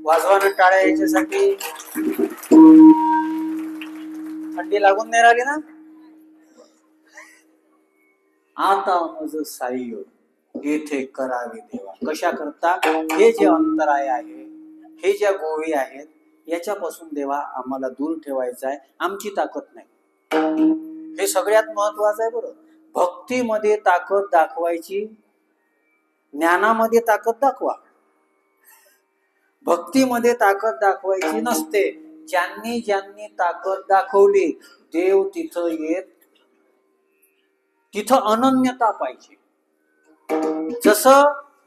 वाजवानं टाळ्या याच्यासाठी थंडी लागून नाही राहिली ना. आता मज साह्य येथे करावे देवा. कशा करता? हे जे अंतराय आहे, हे ज्या गोळी आहेत, याच्यापासून देवा आम्हाला दूर ठेवायचं आहे. आमची ताकद नाही. हे सगळ्यात महत्वाचं आहे. बरं, भक्तीमध्ये ताकद दाखवायची, ज्ञानामध्ये ताकद दाखवा. भक्तीमध्ये ताकद दाखवायची नसते. ज्यांनी ज्यांनी ताकद दाखवली, देव तिथं येत, तिथं अनन्यता पाहिजे. जसं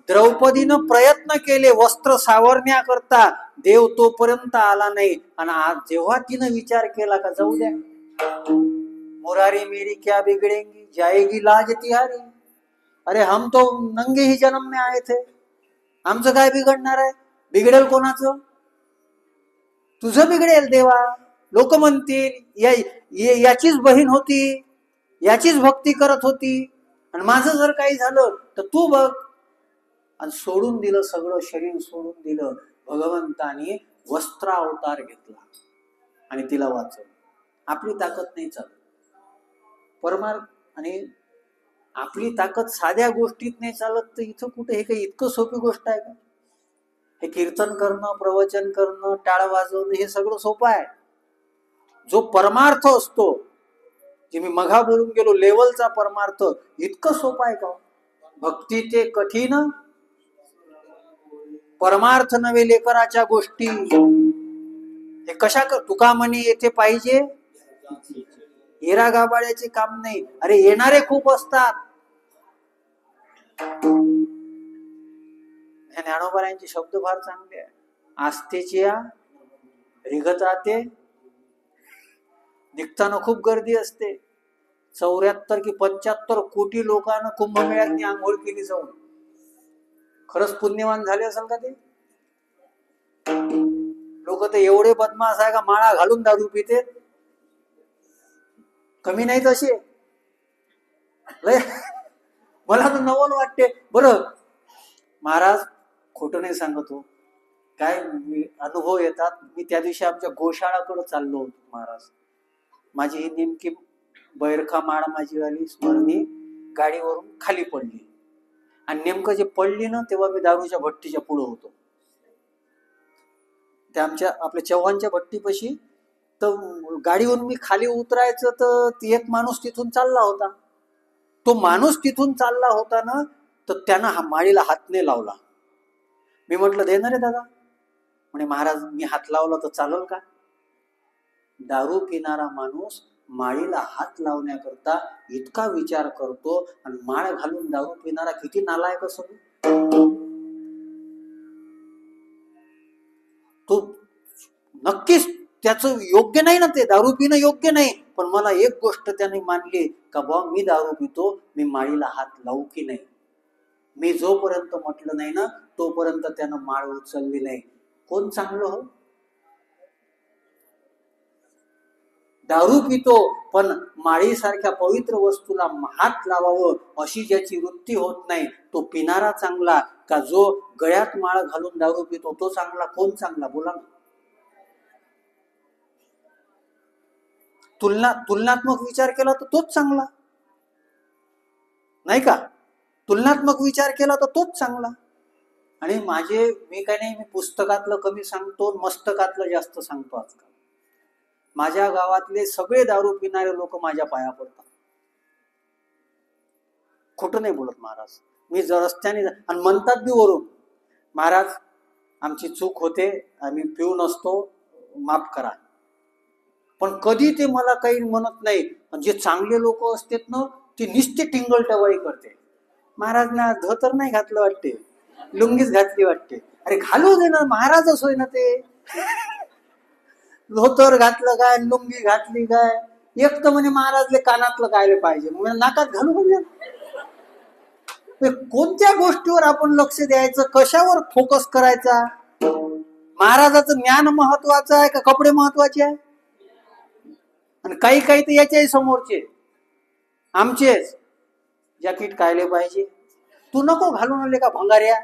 द्रौपदीनं प्रयत्न केले वस्त्र सावरण्याकरता, देव तोपर्यंत आला नाही. आणि आज जेव्हा तिनं विचार केला का जाऊ द्या, मुरारी मेरी क्या बिगड़ेंगी, जाएगी लाज तिहारी. अरे हम तो नंगे ही जन्म में आए थे, आमचं काय बिघडणार आहे? बिघडेल कोणाचं? तुझं बिघडेल देवा. लोक म्हणतील याचीच बहीण होती, याचीच भक्ती करत होती, आणि माझं जर काही झालं तर तू बघ. आणि सोडून दिलं, सगळं शरीर सोडून दिलं. भगवंतानी वस्त्र अवतार घेतला आणि तिला वाचवलं. आपली ताकद नाही चालत. परमार्थ आणि आपली ताकद साध्या गोष्टीत नाही चालत, तर इथं कुठे? हे काही इतकं सोपी गोष्ट आहे का? हे कीर्तन करणं, प्रवचन करणं, टाळ वाजवणं, हे सगळं सोपं आहे. जो परमार्थ असतो, जे मी मघा बोलून गेलो, लेवलचा परमार्थ, इतकं सोपं आहे का? भक्ती ते कठीण, परमार्थ नव्हे लेकराच्या गोष्टी. हे कशा कर? तुका म्हणे येथे पाहिजे हिरा गाबाळ्याचे काम नाही. अरे येणारे खूप असतात. ज्ञानोबारायांचे शब्द फार चांगले आहे. आस्थेची रिगताते, निघताना खूप गर्दी असते. 74 की 75 कोटी लोकांना कुंभमेळ्यात आंघोळ केली जाऊन. खरंच पुण्यवान झाले असेल का ते लोक? ते एवढे बदमाश आहे का माळा घालून दारू पिते? कमी नाही तसे. मला तर नवल वाटते. बरं महाराज, खोटं नाही सांगत हो, काय अनुभव येतात. मी त्या दिवशी आमच्या गोशाळाकडे चाललो होतो महाराज. माझी ही नेमकी बैरखा माळ माझी वाली स्मरणी गाडीवरून खाली पडली, आणि नेमकं जे पडली ना, तेव्हा मी दारूच्या भट्टीच्या पुढे होतो. त्या आमच्या आपल्या चव्हाणच्या भट्टीपाशी. तर गाडीवरून मी खाली उतरायचं, तर एक माणूस तिथून चालला होता. तो माणूस तिथून चालला होता ना, तर त्यानं हा माळीला हात नाही लावला. मी म्हटलं देणार रे दादा. म्हणे महाराज मी हात लावला तर चालेल का? दारू पिणारा माणूस माळीला हात लावण्याकरता इतका विचार करतो, आणि माळ घालून दारू पिणारा किती नालायक असतो तो. नक्कीच त्याचं योग्य नाही ना, ते दारू पिणं योग्य नाही. पण मला एक गोष्ट त्याने मानली का बा, मी दारू पितो, मी माळीला हात लावू की नाही. मी जोपर्यंत म्हटलं नाही ना, तोपर्यंत त्यानं माळ उचलली नाही. कोण चांगलं हो? दारू पितो पण माळीसारख्या पवित्र वस्तूला हात लावावं अशी ज्याची वृत्ती होत नाही, तो पिणारा चांगला का जो गळ्यात माळ घालून दारू पितो तो चांगला? कोण चांगला? बोला ना. तुलनात्मक विचार केला तर तोच चांगला, नाही का? तुलनात्मक विचार केला तर तोच चांगला. आणि मी काय नाही, मी पुस्तकातलं कमी सांगतो, मस्तकातलं जास्त सांगतो. आजकाल माझ्या गावातले सगळे दारू पिणारे लोक माझ्या पाया पडतात. खोटं नाही बोलत महाराज. मी जर रस्त्याने आणि म्हणतात बी वरून, महाराज आमची चूक होते, आम्ही पिऊ नसतो, माफ करा. पण कधी ते मला काही म्हणत नाही. जे चांगले लोक असतात ना, ते नुसते टिंगल टवाळी करते. महाराज ना धोतर नाही घातलं वाटते, लुंगीच घातली वाटते. अरे घालू दे ना, महाराजच होय ना ते. धोतर घातलं काय, लुंगी घातली काय, एक तर म्हणे महाराजले कानातलं काय पाहिजे, म्हणजे नाकात घालू म्हणजे. कोणत्या गोष्टीवर आपण लक्ष द्यायचं, कशावर फोकस करायचा? महाराजाचं ज्ञान महत्वाचं आहे का कपडे महत्वाचे आहे? आणि काही काही तर याच्याही समोरचे आमचेच जॅकेट कायले पाहिजे. तू नको घालून आले का भंगाऱ्या,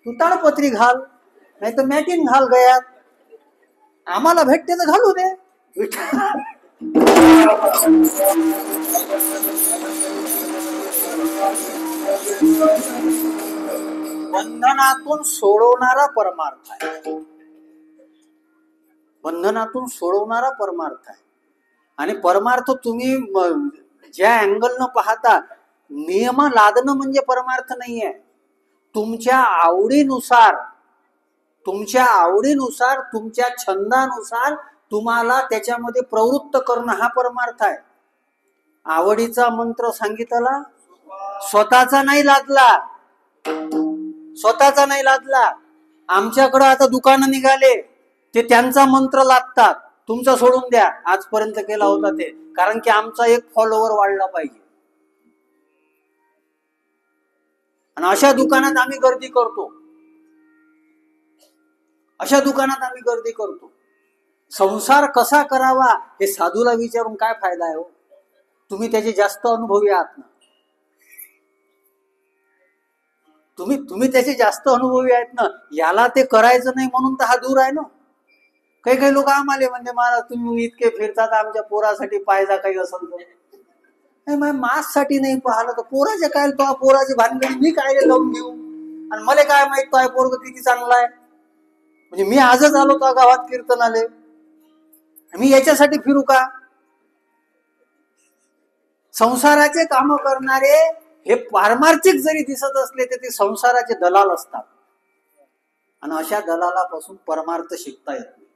तू ताडपत्री घाल, नाही तर मॅटिन घाल गयात, आम्हाला भेटते तर घालू दे. बंधनातून सोडवणारा परमार्थ आहे. बंधनातून सोडवणारा परमार्थ आहे. आणि परमार्थ तुम्ही ज्या अँगलनं पाहता, नियम लादणं म्हणजे परमार्थ नाहीये. तुमच्या आवडीनुसार, तुमच्या छंदानुसार तुम्हाला त्याच्यामध्ये प्रवृत्त करणं हा परमार्थ आहे. आवडीचा मंत्र सांगितला, स्वतःचा नाही लादला. आमच्याकडं आता दुकानं निघाले, ते त्यांचा मंत्र लादतात. तुमचा सोडून द्या, आजपर्यंत केला होता ते, कारण की आमचा एक फॉलोवर वाढला पाहिजे. आणि अशा दुकानात आम्ही गर्दी करतो. संसार कसा करावा हे साधूला विचारून काय फायदा आहे हो? तुम्ही त्याचे जास्त अनुभवी आहात ना. तुम्ही त्याचे जास्त अनुभवी आहेत ना. याला ते करायचं नाही म्हणून तर हा दूर आहे ना. काही लोक आम्हाला म्हणजे, महाराज तुम्ही इतके फिरतात, आमच्या पोरासाठी पाहिजा काही असेल तर. मास साठी नाही पाहिलं तर पोराच्या काय, तो पोराची भानगडी मी काय लावून घेऊ, आणि मला काय माहित तो पोरग किती चांगला आहे. म्हणजे मी आजच आलो तो गावात कीर्तनाले, मी याच्यासाठी फिरू का? संसाराचे काम करणारे हे पारमार्थिक जरी दिसत असले तर ते संसाराचे दलाल असतात. आणि अशा दलालापासून परमार्थ शिकता येत नाही.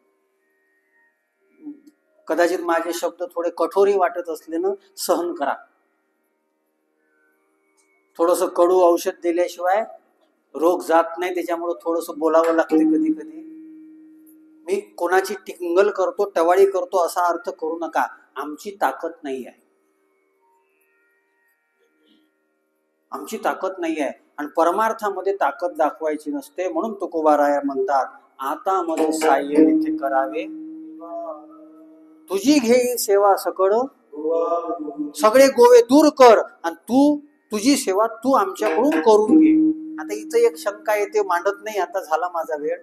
कदाचित माझे शब्द थोडे कठोरी वाटत असले ना, सहन करा. थोडस कडू औषध दिल्याशिवाय रोग जात नाही, त्याच्यामुळे थोडस बोलावं लागते कधी कधी. मी कोणाची टिंगल करतो, टवाळी करतो असा अर्थ करू नका. आमची ताकद नाही आहे, आणि परमार्थामध्ये ताकद दाखवायची नसते. म्हणून तुकोबाराया म्हणतात, आता मध्ये साह्य येथे करावे, तुझी घेई सेवा सकळ, सगळे गोवे दूर कर, आणि तुझी सेवा तू आमच्याकडून करून घे. आता इथं एक शंका येते, मांडत नाही, आता झाला माझा वेळ,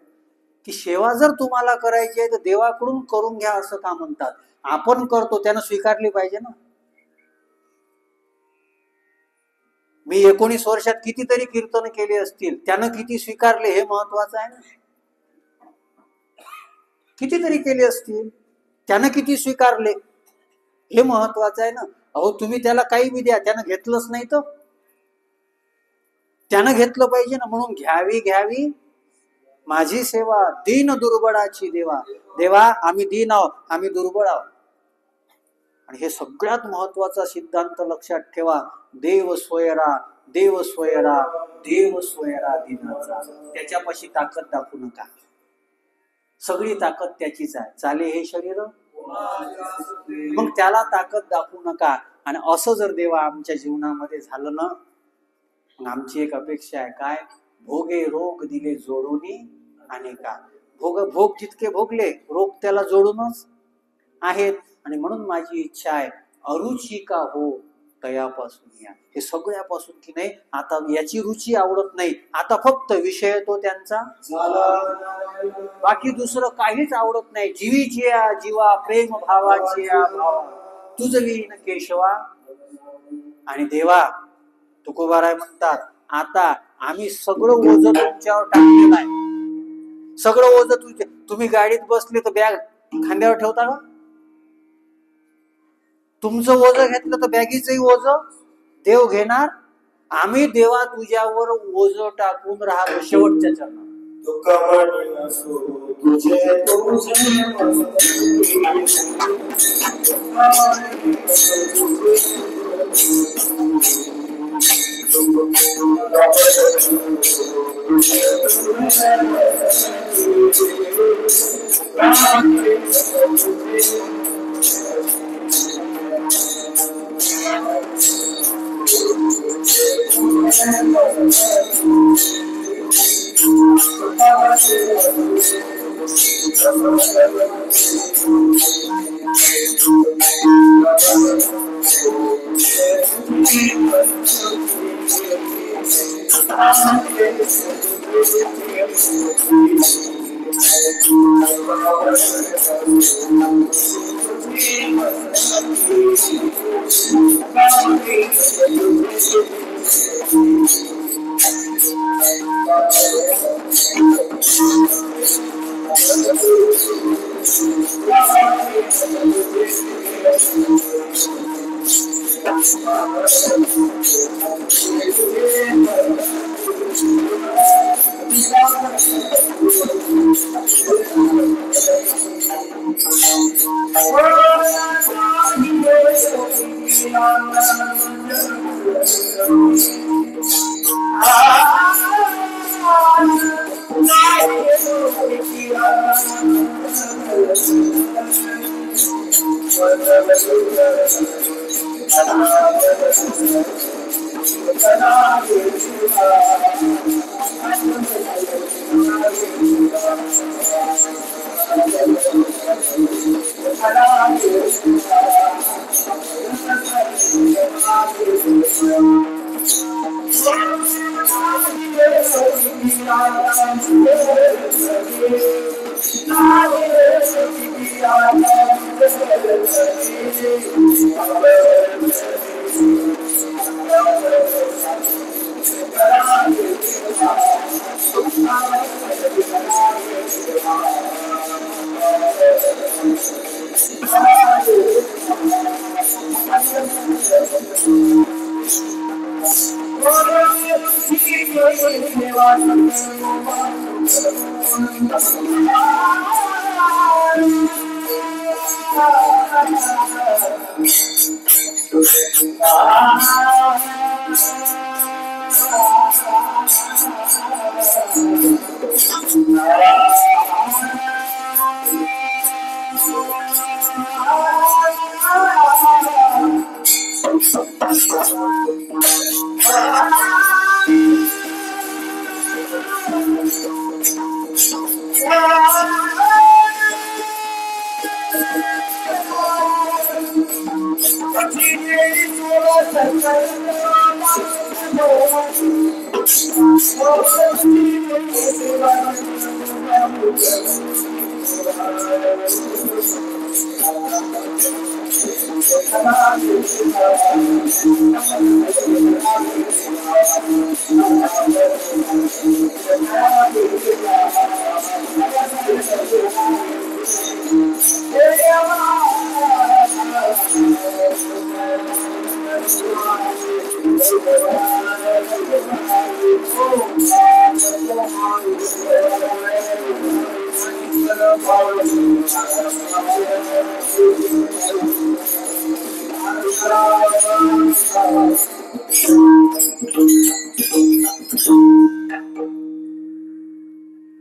की सेवा जर तुम्हाला करायची आहे तर देवाकडून करून घ्या असं का म्हणतात? आपण करतो त्यानं स्वीकारली पाहिजे ना. मी 19 वर्षात कितीतरी कीर्तन केले असतील, त्यानं किती स्वीकारले हे महत्वाचं आहे ना. कितीतरी केले असतील, त्यानं किती स्वीकारले हे महत्वाचं आहे ना. अहो तुम्ही त्याला काही बी द्या, त्यानं घेतलंच नाही तर त्यानं घेतलं पाहिजे ना. म्हणून घ्यावी माझी सेवा, दीन दुर्बळाची देवा आम्ही दीन आहोत, आम्ही दुर्बळ आहोत. आणि हे सगळ्यात महत्वाचा सिद्धांत लक्षात ठेवा. देव स्वयरा दिनाचा. त्याच्यापाशी ताकद दाखवू नका, सगळी ताकद त्याचीच आहे. चाले हे शरीर, मग त्याला ताकद दाखवू नका. आणि असं जर देवा आमच्या जीवनामध्ये झालं ना, मग आमची एक अपेक्षा आहे, काय? भोगे रोग दिले जोडूनी अनेका. भोग जितके भोगले, रोग त्याला जोडूनच आहेत. आणि म्हणून माझी इच्छा आहे, अरुचिका हो तयापासून या. हे सगळ्यापासून की नाही, आता याची रुची आवडत नाही, आता फक्त विषय तो त्यांचा, बाकी दुसरं काहीच आवडत नाही. जीवीची जीवा प्रेम भावाची तुझवीन केशवा. आणि देवा तुकोबाराय म्हणतात, आता आम्ही सगळं ओझ तुमच्यावर टाकलेलं आहे. सगळं ओझ तुम्ही गाडीत बसले तर बॅग खांद्यावर ठेवता का? तुमचं ओझ घेतलं तर बॅगीचंही ओझ देव घेणार, आम्ही देवा तुझ्यावर ओझ टाकून राहतो शेवटच्या चरणात. तुका म्हणी असो तुझे तुझे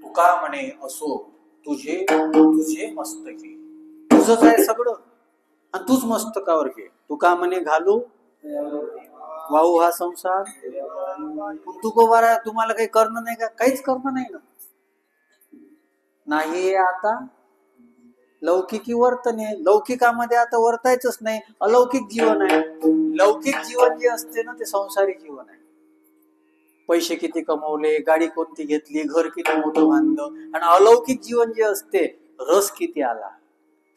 तुका म्हणे असो तुझे तुझे मस्तकी, तुझंच आहे सगळं आणि तूच मस्तकावर घे. तुका म्हणे घालू वाहू हा संसार, तुकोबारा तुम्हाला काही करणं नाही का? काहीच करणं नाही ना. नाही आता लौकिकी वर्तन आहे, लौकिकामध्ये आता वर्तायचंच नाही, अलौकिक जीवन आहे. लौकिक जीवन जे असते ना ते संसारी जीवन आहे. पैसे किती कमवले, गाडी कोणती घेतली, घर किती मोठं बांधलं, आणि अलौकिक जीवन जे असते रस किती आला,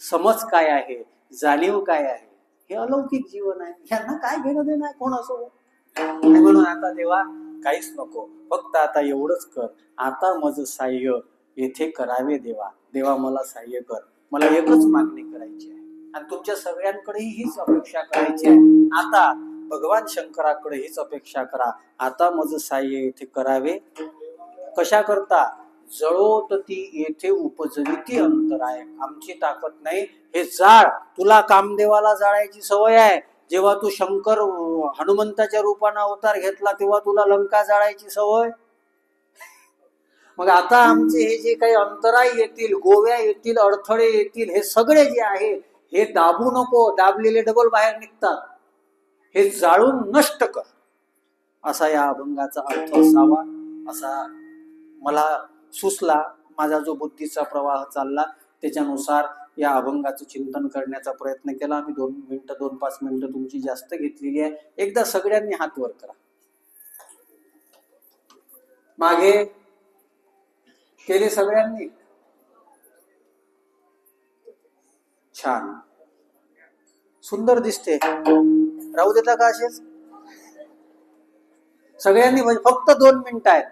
समज काय आहे, जाणीव काय आहे, हे अलौकिक जीवन आहे. यांना काय घेणं देणं आहे कोणासोबत? म्हणून आता देवा काहीच नको, फक्त आता एवढंच कर, आता माझं साह्य येथे करावे देवा. देवा मला साह्य कर, मला एकच मागणी करायची आहे आणि तुमच्या सगळ्यांकडेही हीच अपेक्षा करायची आहे. आता भगवान शंकराकडे हीच अपेक्षा करा. आता मज साह्य येथे करावे कशा करता, जळोत ती येथे उपजविती अंतराय. आमची ताकद नाही, हे जाळ. तुला कामदेवाला जाळायची सवय आहे. जेव्हा तू शंकर हनुमंताच्या रूपाने अवतार घेतला तेव्हा तुला लंका जाळायची सवय. मग आता आमचे हे जे काही अंतराय येतील, गोव्या येतील, अडथळे येतील, हे सगळे जे आहे हे दाबू नको. दाबलेले डबल बाहेर निघतात. हे जाळून नष्ट कर, असा या अभंगाचा अर्थ असावा असा मला सुचला. माझा जो बुद्धीचा प्रवाह चालला त्याच्यानुसार या अभंगाचं चिंतन करण्याचा प्रयत्न केला. आम्ही 2-5 मिनिटं तुमची जास्त घेतलेली आहे. एकदा सगळ्यांनी हात वर करा. मागे केले सगळ्यांनी? छान, सुंदर दिसते. राहू देता का असेच? सगळ्यांनी फक्त 2 मिनिटं आहेत.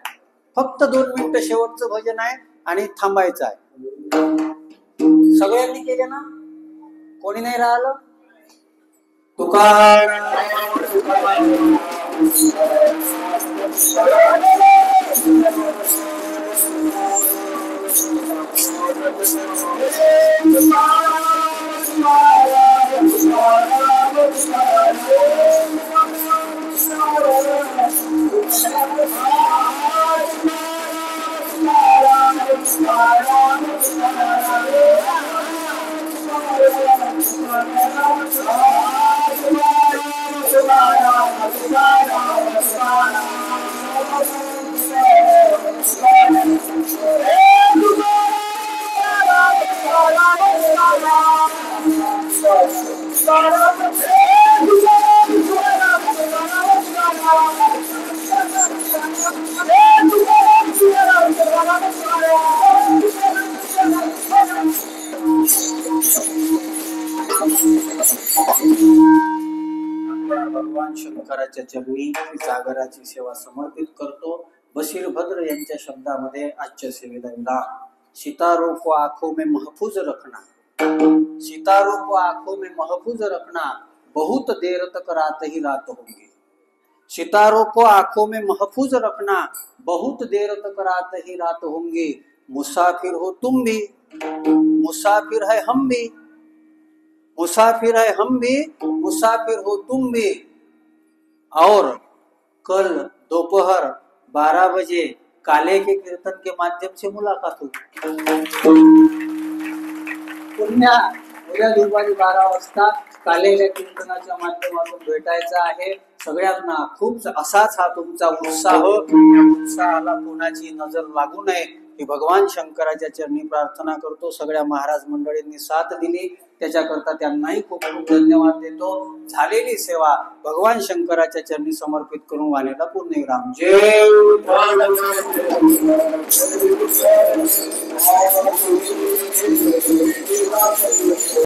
फक्त 2 मिनिटं शेवटचं भजन आहे आणि थांबायचं आहे. सगळ्यांनी केले ना? कोणी नाही राहिलं? भगवान शंकराच्या चरणी सागराची सेवा समर्पित करतो. बशीर भद्र यांच्या शब्दामध्ये आजच्या सेवेला विराम. सितारों को आंखों में महफूज रखना, सितारों को आंखों में महफूज रखना, बहुत देर तक रात ही रात होंगी. सितारों को आंखों में महफूज रखना, बहुत देर तक रात ही रात होंगी. मुसाफिर हो तुम भी, मुसाफिर है हम भी, मुसाफिर है हम भी, मुसाफिर हो तुम भी. और कल दोपहर 12 बजे काले के कीर्तन के माध्यम से मुलाकात होगी. पुन्हा उद्या दुपारी 12 वाजता कालेल्या कीर्तनाच्या माध्यमातून भेटायचं आहे. सगळ्यांना खूप असाच हा तुमचा उत्साह, या उत्साहाला कोणाची नजर लागू नये ही भगवान शंकराच्या चरणी प्रार्थना करतो. सगळ्या महाराज मंडळींनी साथ दिली त्याच्याकरता त्यांनाही खूप खूप धन्यवाद देतो. झालेली सेवा भगवान शंकराच्या चरणी समर्पित करून वाणीला पूर्णविराम. जय